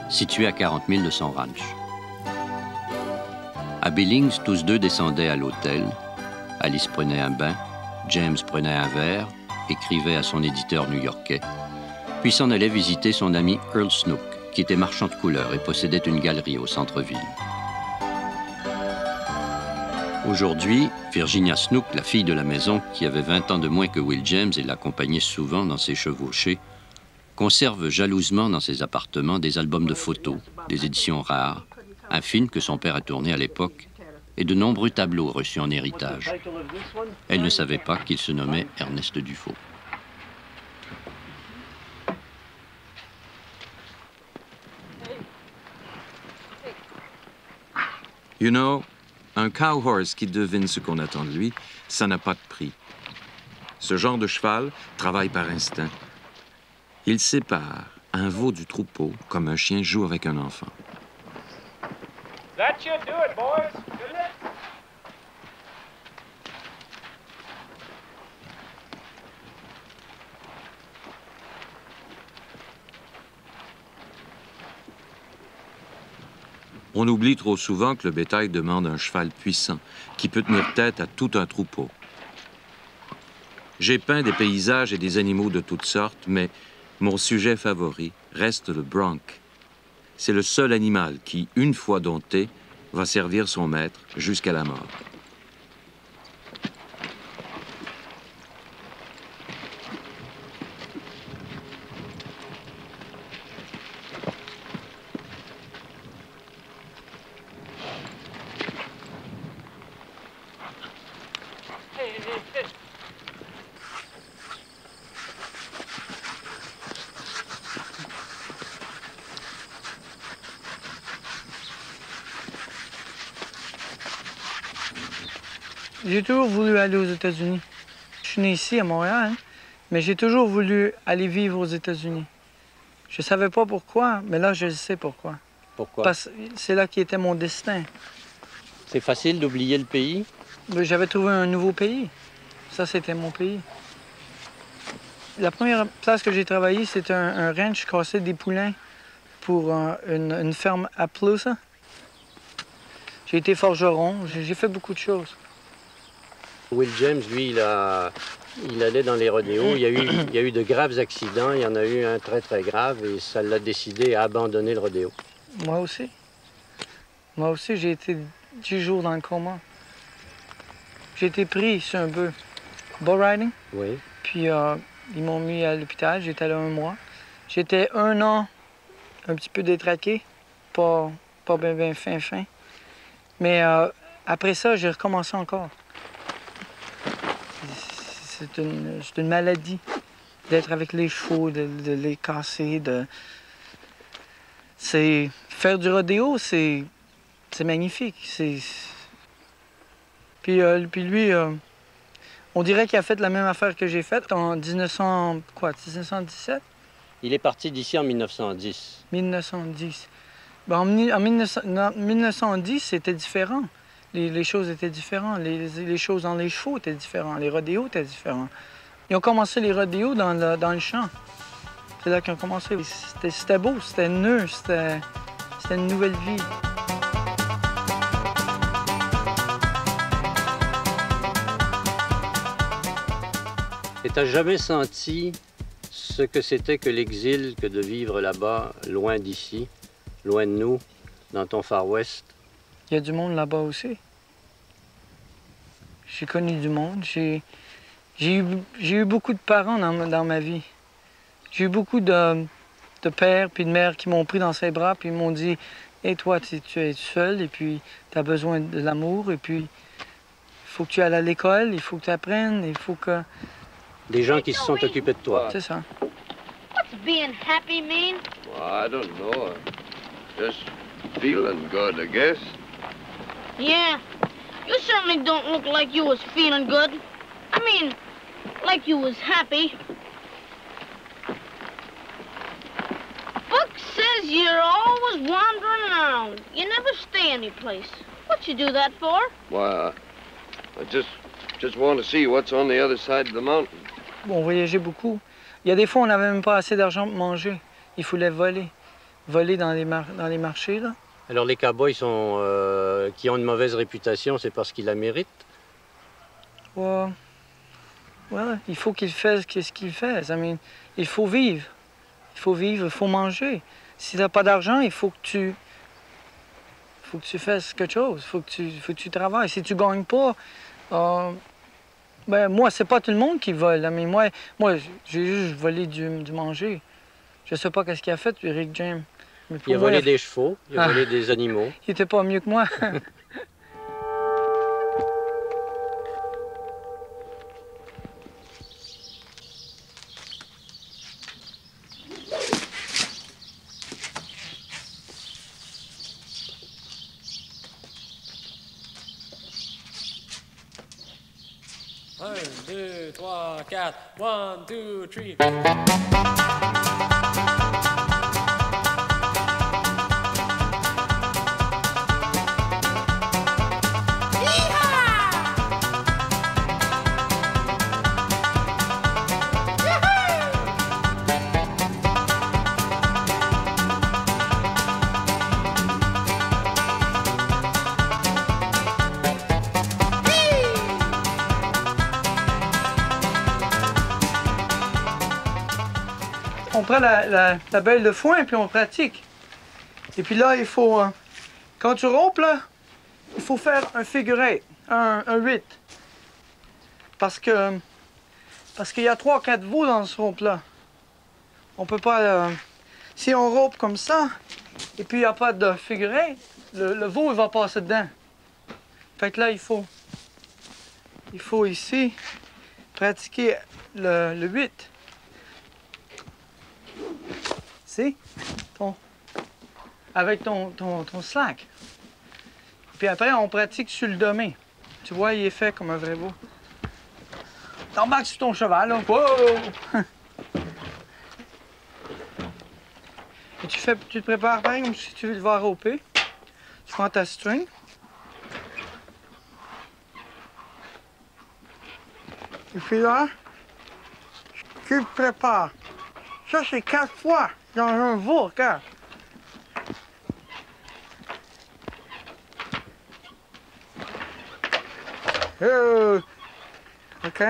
située à 40 000 de son ranch. À Billings, tous deux descendaient à l'hôtel. Alice prenait un bain, James prenait un verre, écrivait à son éditeur new-yorkais, puis s'en allait visiter son ami Earl Snook, qui était marchand de couleurs et possédait une galerie au centre-ville. Aujourd'hui, Virginia Snook, la fille de la maison, qui avait 20 ans de moins que Will James et l'accompagnait souvent dans ses chevauchées, conserve jalousement dans ses appartements des albums de photos, des éditions rares, un film que son père a tourné à l'époque et de nombreux tableaux reçus en héritage. Elle ne savait pas qu'il se nommait Ernest Dufault. You know, un cow horse qui devine ce qu'on attend de lui, ça n'a pas de prix. Ce genre de cheval travaille par instinct. Il sépare un veau du troupeau comme un chien joue avec un enfant. That should do it, boys. Shouldn't it? On oublie trop souvent que le bétail demande un cheval puissant qui peut tenir tête à tout un troupeau. J'ai peint des paysages et des animaux de toutes sortes, mais mon sujet favori reste le bronc. C'est le seul animal qui, une fois dompté, va servir son maître jusqu'à la mort. J'ai toujours voulu aller aux États-Unis. Je suis né ici, à Montréal, mais j'ai toujours voulu aller vivre aux États-Unis. Je ne savais pas pourquoi, mais là, je sais pourquoi. Pourquoi? Parce que c'est là qui était mon destin. C'est facile d'oublier le pays? J'avais trouvé un nouveau pays. Ça, c'était mon pays. La première place que j'ai travaillé, c'était un ranch, je cassais des poulains pour une ferme à Appaloosa. J'ai été forgeron, j'ai fait beaucoup de choses. Will James, lui, il allait dans les rodéos. Il y a eu de graves accidents. Il y en a eu un très, très grave et ça l'a décidé à abandonner le rodéo. Moi aussi. Moi aussi, j'ai été 10 jours dans le coma. J'ai été pris sur un bull riding. Oui. Puis ils m'ont mis à l'hôpital. J'étais là 1 mois. J'étais 1 an un petit peu détraqué. Pas bien fin. Mais après ça, j'ai recommencé encore. C'est une maladie d'être avec les chevaux, de les casser. Faire du rodéo, c'est magnifique. Puis lui, on dirait qu'il a fait la même affaire que j'ai faite en 1917? Il est parti d'ici en 1910. 1910. Ben, en 1910, c'était différent. Les choses étaient différentes. Les choses dans les chevaux étaient différentes. Les rodéos étaient différents. Ils ont commencé les rodéos dans le champ. C'est là qu'ils ont commencé. C'était beau, c'était neuf, c'était une nouvelle vie. Et t'as jamais senti ce que c'était que l'exil, que de vivre là-bas, loin d'ici, loin de nous, dans ton Far West? Il y a du monde là-bas aussi. J'ai connu du monde. J'ai eu beaucoup de parents dans ma vie. J'ai eu beaucoup de pères puis de mères qui m'ont pris dans ses bras puis m'ont dit « Hey, toi, tu es seul et puis tu as besoin de l'amour et puis il faut que tu ailles à l'école, il faut que tu apprennes, il faut que... » Des gens qui se sont occupés de toi. C'est ça. What's being happy mean? Well, I don't know. Just feeling good, I guess. Yeah, you certainly don't look like you was feeling good. I mean, like you was happy. Book says you're always wandering around. You never stay any place. What you do that for? Why, I just want to see what's on the other side of the mountain. On voyageait beaucoup. Il y a des fois, on n'avait même pas assez d'argent pour manger. Il fallait voler. Voler dans les marchés, là. Alors les cow-boys qui ont une mauvaise réputation, c'est parce qu'ils la méritent? Ouais. Il faut qu'ils fassent ce qu'ils font. Il faut vivre. Il faut vivre, il faut manger. Si tu n'as pas d'argent, il faut que tu fasses quelque chose. Il faut que tu travailles. Si tu ne gagnes pas, moi, c'est pas tout le monde qui vole. Moi, j'ai juste volé du manger. Je sais pas qu'est-ce qu'il a fait, Rick James. Il a volé des chevaux, il a volé des animaux. Il était pas mieux que moi. 3, 4. 1, 2, 3. On prend la belle de foin, puis on pratique. Et puis là, il faut... quand tu rompes, là, il faut faire un figure eight, un 8. Parce qu'il y a 3 ou 4 veaux dans ce rompe-là. On peut pas... si on rompe comme ça, et puis il n'y a pas de figure eight, le veau, il va passer dedans. Fait que là, il faut ici pratiquer le 8. C'est avec ton slack. Puis après, on pratique sur le domain. Tu vois, il est fait comme un vrai veau. T'embarques sur ton cheval, là. Wow! Et tu te prépares pareil comme si tu vas roper. Tu prends ta string. Et puis là, tu te prépares. Ça, c'est 4 fois dans un veau, regarde. OK.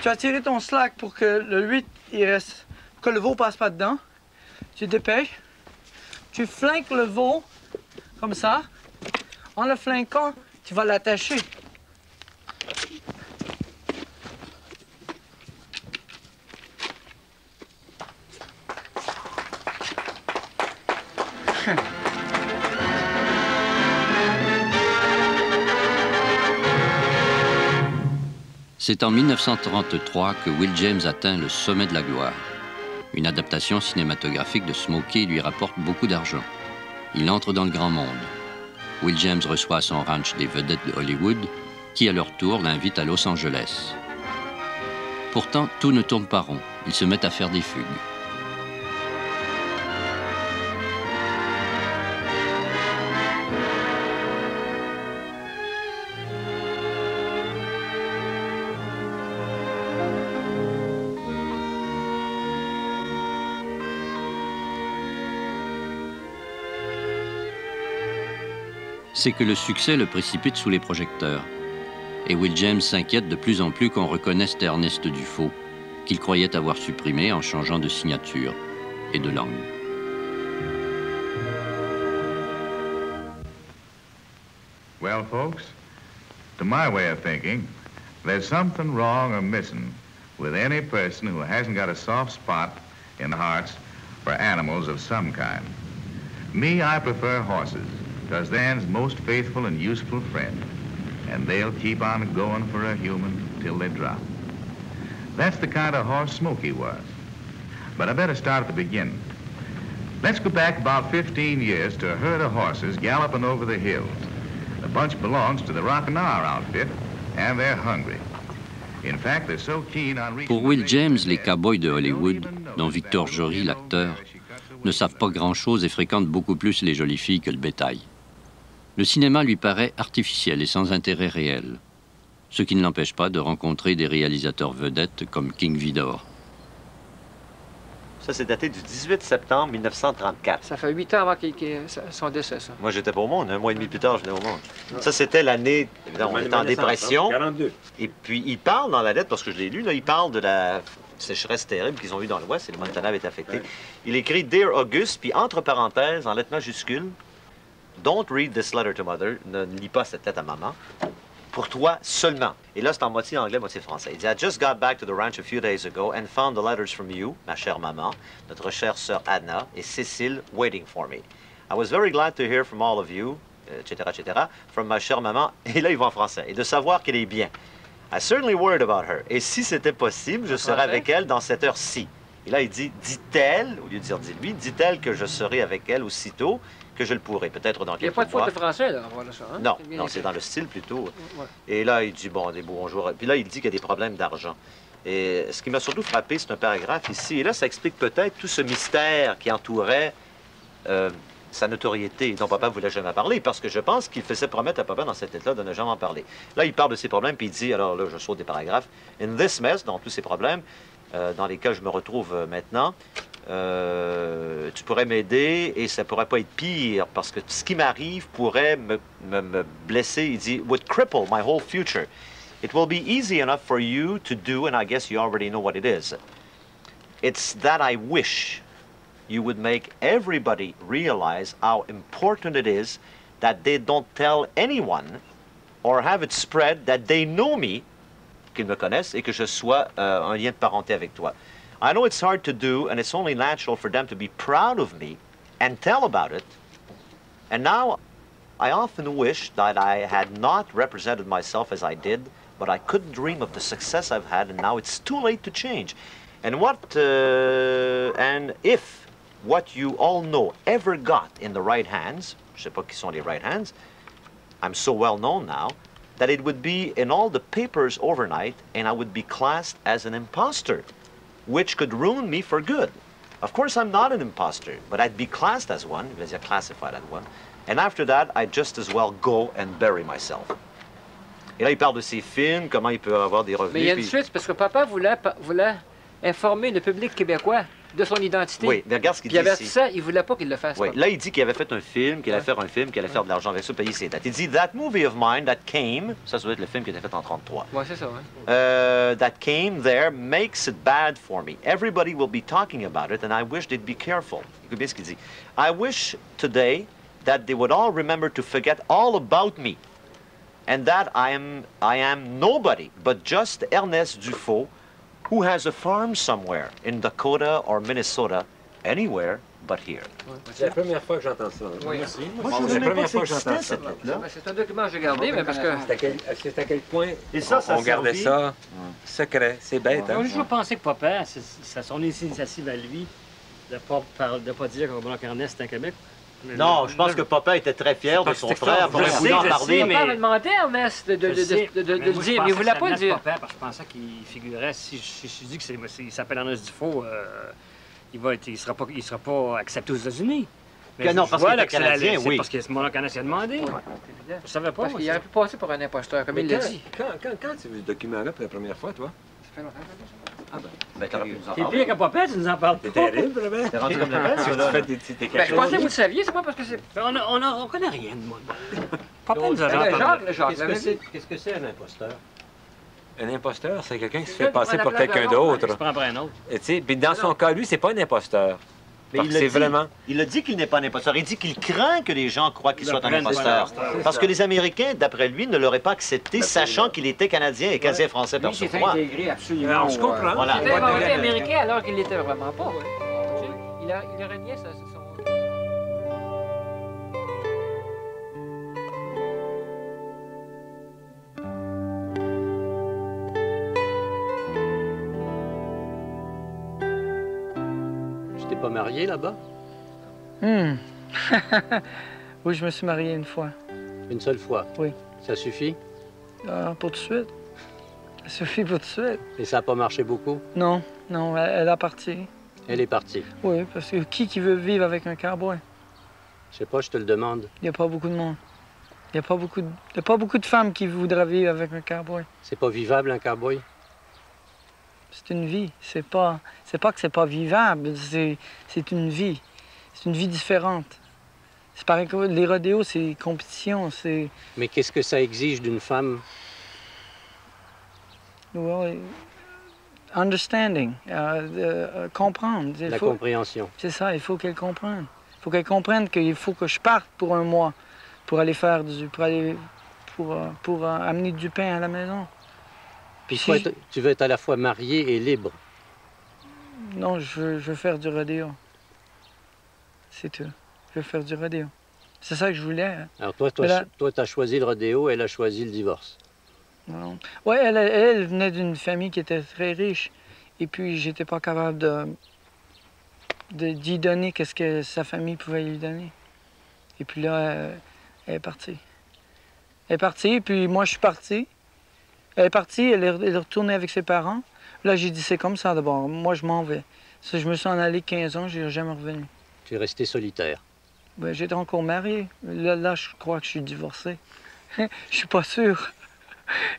Tu as tiré ton slack pour que le 8, il reste, que le veau passe pas dedans. Tu dépêches. Tu flanques le veau, comme ça. En le flanquant, tu vas l'attacher. C'est en 1933 que Will James atteint le sommet de la gloire. Une adaptation cinématographique de Smokey lui rapporte beaucoup d'argent. Il entre dans le grand monde. Will James reçoit à son ranch des vedettes de Hollywood qui, à leur tour, l'invitent à Los Angeles. Pourtant, tout ne tourne pas rond. Ils se mettent à faire des fugues. C'est que le succès le précipite sous les projecteurs. Et Will James s'inquiète de plus en plus qu'on reconnaisse Ernest Dufaux, qu'il croyait avoir supprimé en changeant de signature et de langue. Well, folks, to my way of thinking, there's something wrong or missing with any person who hasn't got a soft spot in the hearts for animals of some kind. Me, I prefer horses, because they's most faithful and useful friend, and they'll keep on going for a human till they drop. That's the kind of horse Smokey was. But I better start at the beginning. Let's go back about 15 years to a herd of horses galloping over the hills. The bunch belongs to the Rockin' R outfit, and they're hungry. In fact, they're so keen on reaching... Pour Will James, les cowboys de Hollywood, dont Victor Jory, l'acteur, ne savent pas grand-chose et fréquentent beaucoup plus les jolies filles que le bétail. Le cinéma lui paraît artificiel et sans intérêt réel, ce qui ne l'empêche pas de rencontrer des réalisateurs vedettes comme King Vidor. Ça, c'est daté du 18 septembre 1934. Ça fait 8 ans avant son décès, ça. Moi, j'étais pas au monde. 1 mois et demi plus tard, je venais au monde. Ça, c'était l'année... On était en dépression. 42. Et puis, il parle dans la lettre, parce que je l'ai lu, là, il parle de la sécheresse terrible qu'ils ont eue dans l'Ouest, et le Montana avait été affecté. Ouais. Il écrit « Dear August », puis entre parenthèses, en lettres majuscules, « Don't read this letter to mother », ne lis pas cette lettre à maman. Pour toi seulement. Et là, c'est en moitié anglais, moitié français. Il dit « I just got back to the ranch a few days ago and found the letters from you, ma chère maman, notre chère sœur Anna et Cécile waiting for me. I was very glad to hear from all of you, etc., etc., from ma chère maman. » Et là, il va en français. « Et de savoir qu'elle est bien. I certainly worried about her. Et si c'était possible, je serais avec elle dans cette heure-ci. Et là, il dit, dit-elle, au lieu de dire dis-lui, dit-elle que je serai avec elle aussitôt que je le pourrai, peut-être dans quelques mois. Il n'y a pas de faute de français, là, voilà ça. Hein? Non, non, c'est dans le style plutôt. Ouais. Et là, il dit, bon, des bonjours. Puis là, il dit qu'il y a des problèmes d'argent. Et ce qui m'a surtout frappé, c'est un paragraphe ici. Et là, ça explique peut-être tout ce mystère qui entourait sa notoriété dont papa ne voulait jamais parler, parce que je pense qu'il faisait promettre à papa dans cette lettre-là de ne jamais en parler. Là, il parle de ses problèmes, puis il dit, alors là, je saute des paragraphes, « In this mess », dans tous ces problèmes, dans lesquels je me retrouve maintenant, tu pourrais m'aider et ça pourrait pas être pire, parce que ce qui m'arrive pourrait me blesser. Il dit, « would cripple my whole future. It will be easy enough for you to do, and I guess you already know what it is. It's that I wish you would make everybody realize how important it is that they don't tell anyone or have it spread that they know me, qu'ils me connaissent, et que je sois un lien de parenté avec toi. I know it's hard to do, and it's only natural for them to be proud of me and tell about it. And now, I often wish that I had not represented myself as I did, but I couldn't dream of the success I've had, and now it's too late to change. And if what you all know ever got in the right hands, je sais pas qui sont les right hands, I'm so well known now, that it would be in all the papers overnight, and I would be classed as an imposter, which could ruin me for good. Of course, I'm not an imposter, but I'd be classed as one, il va dire classified as one, and after that, I'd just as well go and bury myself. Et là, il parle de ses films, comment il peut avoir des revenus. Mais il y a une suite, parce que papa voulait informer le public québécois de son identité. Oui, mais regarde ce qu'il dit ici. Ça, il ne voulait pas qu'il le fasse. Oui, là, il dit qu'il avait fait un film, qu'il allait faire un film, qu'il allait faire de l'argent avec ça, payer ses dettes. Il dit, that movie of mine that came, ça doit être le film qui était fait en 1933. Oui, c'est ça, oui. That came there makes it bad for me. Everybody will be talking about it, and I wish they'd be careful. Écoute bien ce qu'il dit. I wish today that they would all remember to forget all about me, and that I am nobody but just Ernest Dufault, who has a farm somewhere in Dakota or Minnesota, anywhere but here. C'est la première fois que j'entends ça. Oui. Moi, c'est la première fois que j'entends ça. C'est un document que j'ai gardé, mais parce que... C'est à quel point et ça, on gardait ça secret. C'est bête, hein? J'ai toujours pensé que papa, c'est son initiative à lui de ne pas dire que Ernest est un Québec. Non, je pense que papa était très fier de son frère. Je sais, papa m'a demandé à Ernest de le dire, mais il ne voulait pas le dire. Papa, parce que je pensais qu'il figurait, si je dis qu'il s'appelle Ernest Dufault, il ne sera pas accepté aux États-Unis. Mais non, parce qu'il est Canadien, oui. Parce que c'est mon Canadien a demandé. Je ne savais pas. Parce qu'il aurait pu passer pour un imposteur, comme il l'a dit. Quand tu as vu ce document-là pour la première fois, toi? Ça fait longtemps. Ah ben, t'es pire que papa, tu nous en parles pas. C'est terrible, vraiment. T'es rendu comme la bête, là. Je pensais que vous le saviez, c'est pas parce que c'est... On connaît rien de moi. Papa nous a Jacques, qu'est-ce que c'est un imposteur? Un imposteur, c'est quelqu'un qui se fait passer pour quelqu'un d'autre. Je prends après un autre. Puis dans son cas, lui, c'est pas un imposteur. Il a dit qu'il n'est pas un imposteur. Il dit qu'il craint que les gens croient qu'il soit un imposteur. Parce que les Américains, d'après lui, ne l'auraient pas accepté, sachant qu'il était Canadien et Canadien-Français par ce point. Il s'est intégré absolument. Alors, je comprends. Voilà. Il a été américain alors qu'il l'était vraiment pas. Il a renié son... Tu t'es pas marié là-bas? Oui, je me suis marié une fois. Une seule fois? Oui. Ça suffit? Pour tout de suite. Ça suffit pour tout de suite. Et ça n'a pas marché beaucoup? Non, non, elle a parti. Elle est partie? Oui, parce que qui veut vivre avec un cowboy? Je sais pas, je te le demande. Il n'y a pas beaucoup de monde. Il n'y a pas beaucoup de femmes qui voudraient vivre avec un cowboy. C'est pas vivable, un cowboy? C'est une vie. C'est pas que c'est pas vivable, c'est une vie. C'est une vie différente. C'est pareil que les rodéos, c'est compétition, c'est... Mais qu'est-ce que ça exige d'une femme? Well, understanding, comprendre. La compréhension. C'est ça, il faut qu'elle comprenne. Il faut qu'elle comprenne qu'il faut que je parte pour un mois pour aller faire pour amener du pain à la maison. Puis tu veux être à la fois marié et libre? Non, je veux faire du rodéo. C'est tout. Je veux faire du rodéo. C'est ça que je voulais. Hein. Alors toi, tu as choisi le rodéo, elle a choisi le divorce. Oui, elle venait d'une famille qui était très riche. Et puis, j'étais pas capable d'y donner qu'est-ce que sa famille pouvait lui donner. Et puis là, elle est partie. Elle est partie, puis moi, je suis parti. Elle est partie, elle est retournée avec ses parents. Là, j'ai dit, c'est comme ça d'abord. Moi, je m'en vais. Ça, je me suis en allé 15 ans, je n'ai jamais revenu. Tu es resté solitaire? Ben, j'étais encore marié. Là, je crois que je suis divorcé. Je suis pas sûr.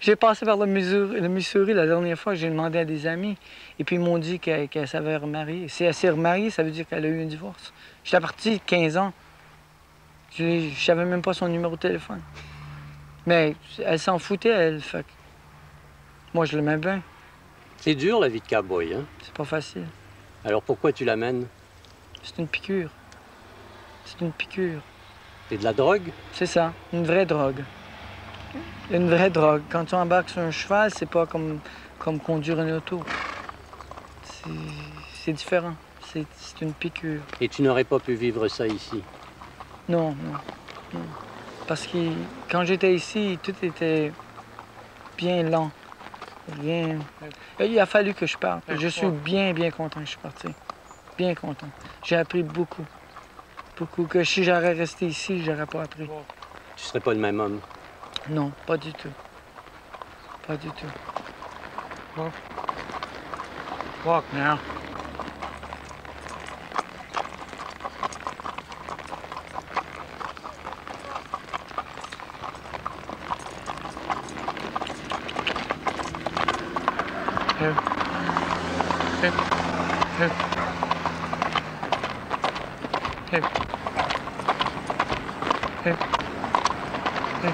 J'ai passé par le Missouri la dernière fois, j'ai demandé à des amis. Et puis, ils m'ont dit qu'elle s'avait remariée. Si elle s'est remariée, ça veut dire qu'elle a eu un divorce. J'étais parti 15 ans. Je savais même pas son numéro de téléphone. Mais elle s'en foutait, elle. Fait que moi, je l'aimais bien. C'est dur, la vie de cow-boy, hein? C'est pas facile. Alors pourquoi tu l'amènes? C'est une piqûre. C'est une piqûre. C'est de la drogue? C'est ça, une vraie drogue. Une vraie drogue. Quand tu embarques sur un cheval, c'est pas comme conduire une auto. C'est différent. C'est une piqûre. Et tu n'aurais pas pu vivre ça ici? Non. Parce que quand j'étais ici, tout était bien lent. Rien. Il a fallu que je parte. Je suis bien content que je suis parti. Bien content. J'ai appris beaucoup. Beaucoup. Que si j'aurais resté ici, j'aurais pas appris. Tu serais pas le même homme? Non, pas du tout. Pas du tout. Walk. Walk now. Here. Here. Here. Here. Here. Here.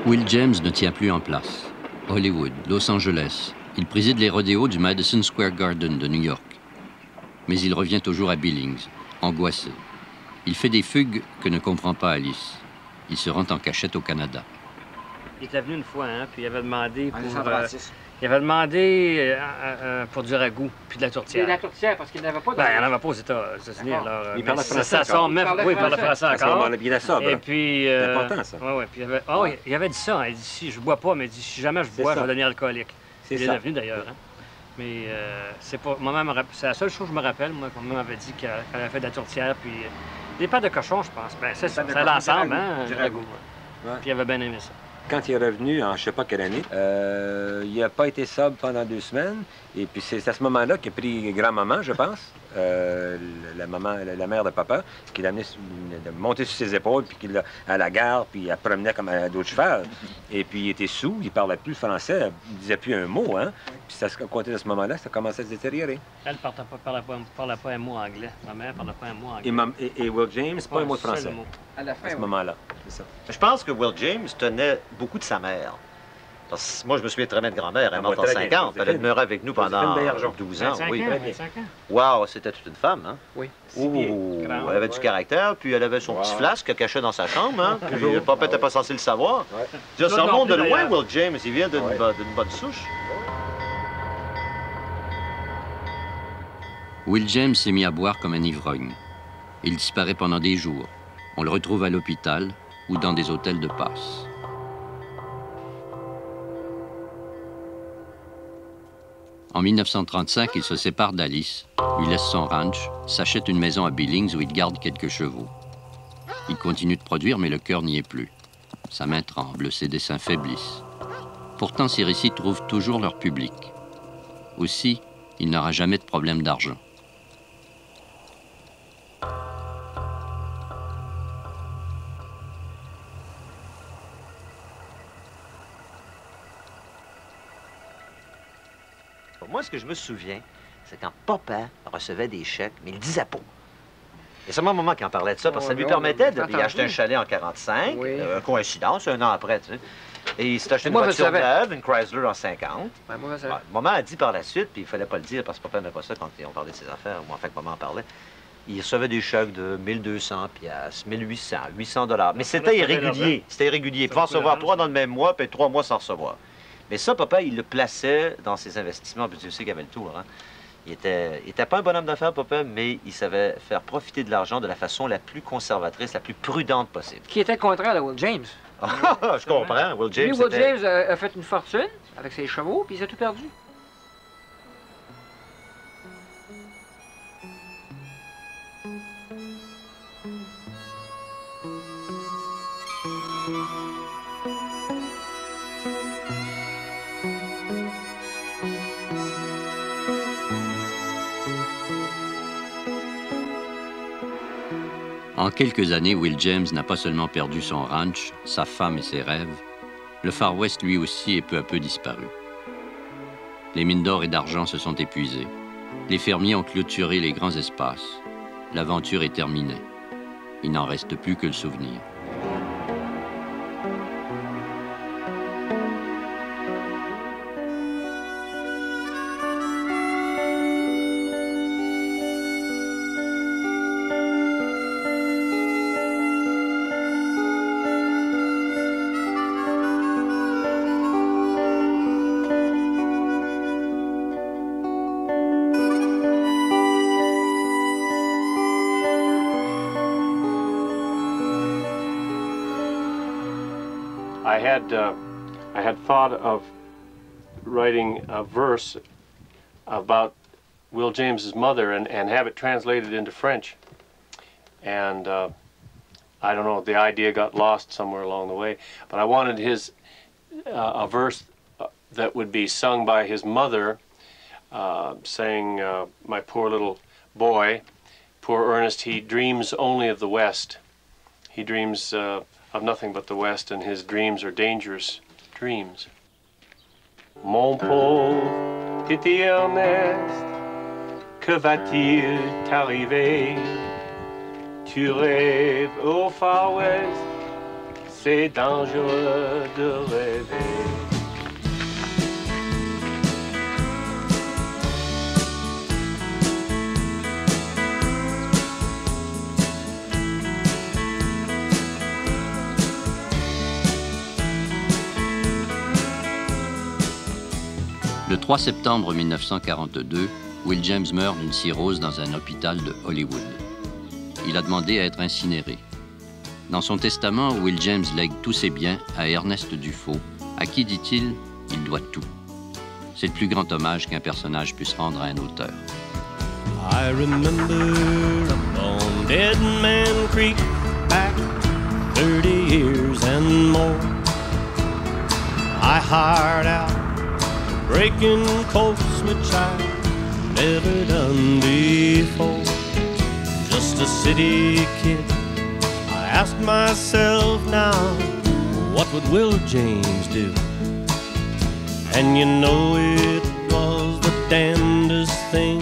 Will James ne tient plus en place. Hollywood, Los Angeles, il préside les rodéos du Madison Square Garden de New York. Mais il revient toujours à Billings, angoissé. Il fait des fugues que ne comprend pas Alice. Il se rend en cachette au Canada. Il était venu une fois, hein, puis il avait demandé pour du ragoût, puis de la tourtière. De la tourtière, parce qu'il n'avait pas de... Ben, il n'y en avait pas aux États-Unis, alors... Il parlait français ça sort même... Oui, il parlait français encore. À ce moment-là, il a ça, et puis... c'est important, ça. Oui, puis il avait dit ça. Il dit, si je bois pas, mais il dit, si jamais je bois, je vais devenir alcoolique. Il est devenu, d'ailleurs. Hein. Mais c'est pas... Moi-même, c'est la seule chose que je me rappelle, moi, qu'on m'avait dit qu'elle avait fait de la tourtière, puis... des pâtes de cochon, je pense. Ben, c'est ça. Ça l'ensemble, hein? Du ragoût. Puis il avait bien aimé ça. Quand il est revenu, en je ne sais pas quelle année, il n'a pas été sobre pendant 2 semaines. Et puis c'est à ce moment-là qu'il a pris grand-maman, je pense, la mère de papa, qu'il l'a amené monter sur ses épaules, puis qu'il l'a à la gare, puis elle promenait comme à dos de cheval. Et puis il était sous, il ne parlait plus le français, il ne disait plus un mot, hein. Puis ça se comptait de ce moment-là, ça commençait à se détériorer. Elle ne parlait pas un mot anglais. Ma mère ne parlait pas un mot anglais. Et Will James, pas un mot de français. À ce moment-là, c'est ça. Je pense que Will James tenait beaucoup de sa mère. Parce que moi, je me souviens très bien de grand-mère. Elle est morte en 50. Elle a demeuré avec nous pendant 12 ans. Oui, très bien. Wow, c'était toute une femme, hein? Oui. Elle avait du caractère, puis elle avait son petit flasque qu'elle cachait dans sa chambre, hein? Puis le papa n'était pas censé le savoir. Ça remonte de loin, Will James. Il vient d'une bonne souche. Will James s'est mis à boire comme un ivrogne. Il disparaît pendant des jours. On le retrouve à l'hôpital ou dans des hôtels de passe. En 1935, il se sépare d'Alice, lui laisse son ranch, s'achète une maison à Billings où il garde quelques chevaux. Il continue de produire, mais le cœur n'y est plus. Sa main tremble, ses dessins faiblissent. Pourtant, ses récits trouvent toujours leur public. Aussi, il n'aura jamais de problème d'argent. Moi, ce que je me souviens, c'est quand papa recevait des chèques, mais il ne disait pas. Et c'est moi, maman, qui en parlait de ça, parce que ça lui permettait de lui acheter un chalet en 45, coïncidence, 1 an après, tu sais. Et il s'est acheté une voiture neuve, une Chrysler en 50. Maman a dit par la suite, puis il fallait pas le dire, parce que papa n'aimait pas ça quand on parlait de ses affaires, ou en fait, maman en parlait. Il recevait des chèques de 1200 piastres, 1800, 800 $. Mais c'était irrégulier. C'était irrégulier. Il pouvait en recevoir 3 dans le même mois, puis 3 mois sans recevoir. Mais ça, papa, il le plaçait dans ses investissements, puis Dieu sait qu'il avait le tour, hein. Il était pas un bonhomme d'affaires, papa, mais il savait faire profiter de l'argent de la façon la plus conservatrice, la plus prudente possible. Qui était contraire à Will James. Je comprends. Will James, Will James a fait une fortune avec ses chevaux, puis il a tout perdu. En quelques années, Will James n'a pas seulement perdu son ranch, sa femme et ses rêves, le Far West lui aussi est peu à peu disparu. Les mines d'or et d'argent se sont épuisées. Les fermiers ont clôturé les grands espaces. L'aventure est terminée. Il n'en reste plus que le souvenir. I had thought of writing a verse about Will James's mother and have it translated into French. And I don't know, the idea got lost somewhere along the way. But I wanted a verse that would be sung by his mother, saying, my poor little boy, poor Ernest, he dreams only of the West. He dreams of nothing but the West, and his dreams are dangerous dreams. Mon pauvre petit Ernest, que va-t-il t'arriver? Tu rêves au Far West, c'est dangereux de rêver. Le 3 septembre 1942, Will James meurt d'une cirrhose dans un hôpital de Hollywood. Il a demandé à être incinéré. Dans son testament, Will James lègue tous ses biens à Ernest Dufault, à qui, dit-il, il doit tout. C'est le plus grand hommage qu'un personnage puisse rendre à un auteur. I remember up on Dead Man Creek back 30 years and more. I hired out breaking coats which I've never done before. Just a city kid, I asked myself now, what would Will James do? And you know it was the damnedest thing,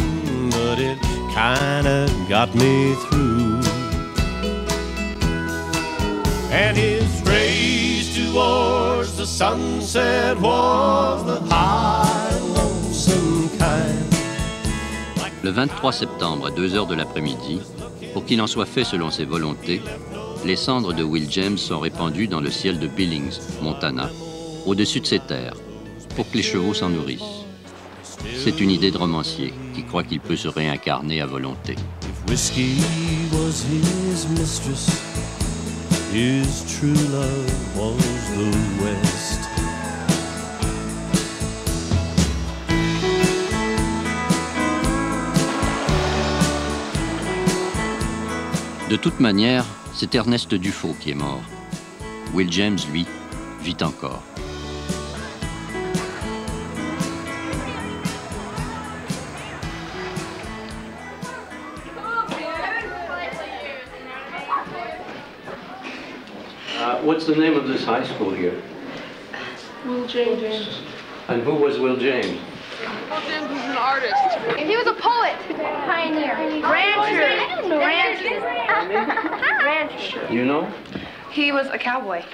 but it kinda got me through. And his race towards the sunset was the high lonesome kind. Le 23 septembre à 2 heures de l'après-midi, pour qu'il en soit fait selon ses volontés, les cendres de Will James sont répandues dans le ciel de Billings, Montana, au-dessus de ses terres, pour que les chevaux s'en nourrissent. C'est une idée de romancier qui croit qu'il peut se réincarner à volonté. If whiskey was his mistress, his true love was the West. De toute manière, c'est Ernest Dufault qui est mort. Will James, lui, vit encore. What's the name of this high school here? Will James. And who was Will James? Will James was an artist. He was a poet. Pioneer. Rancher. Rancher. You know? He was a cowboy.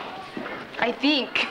I think.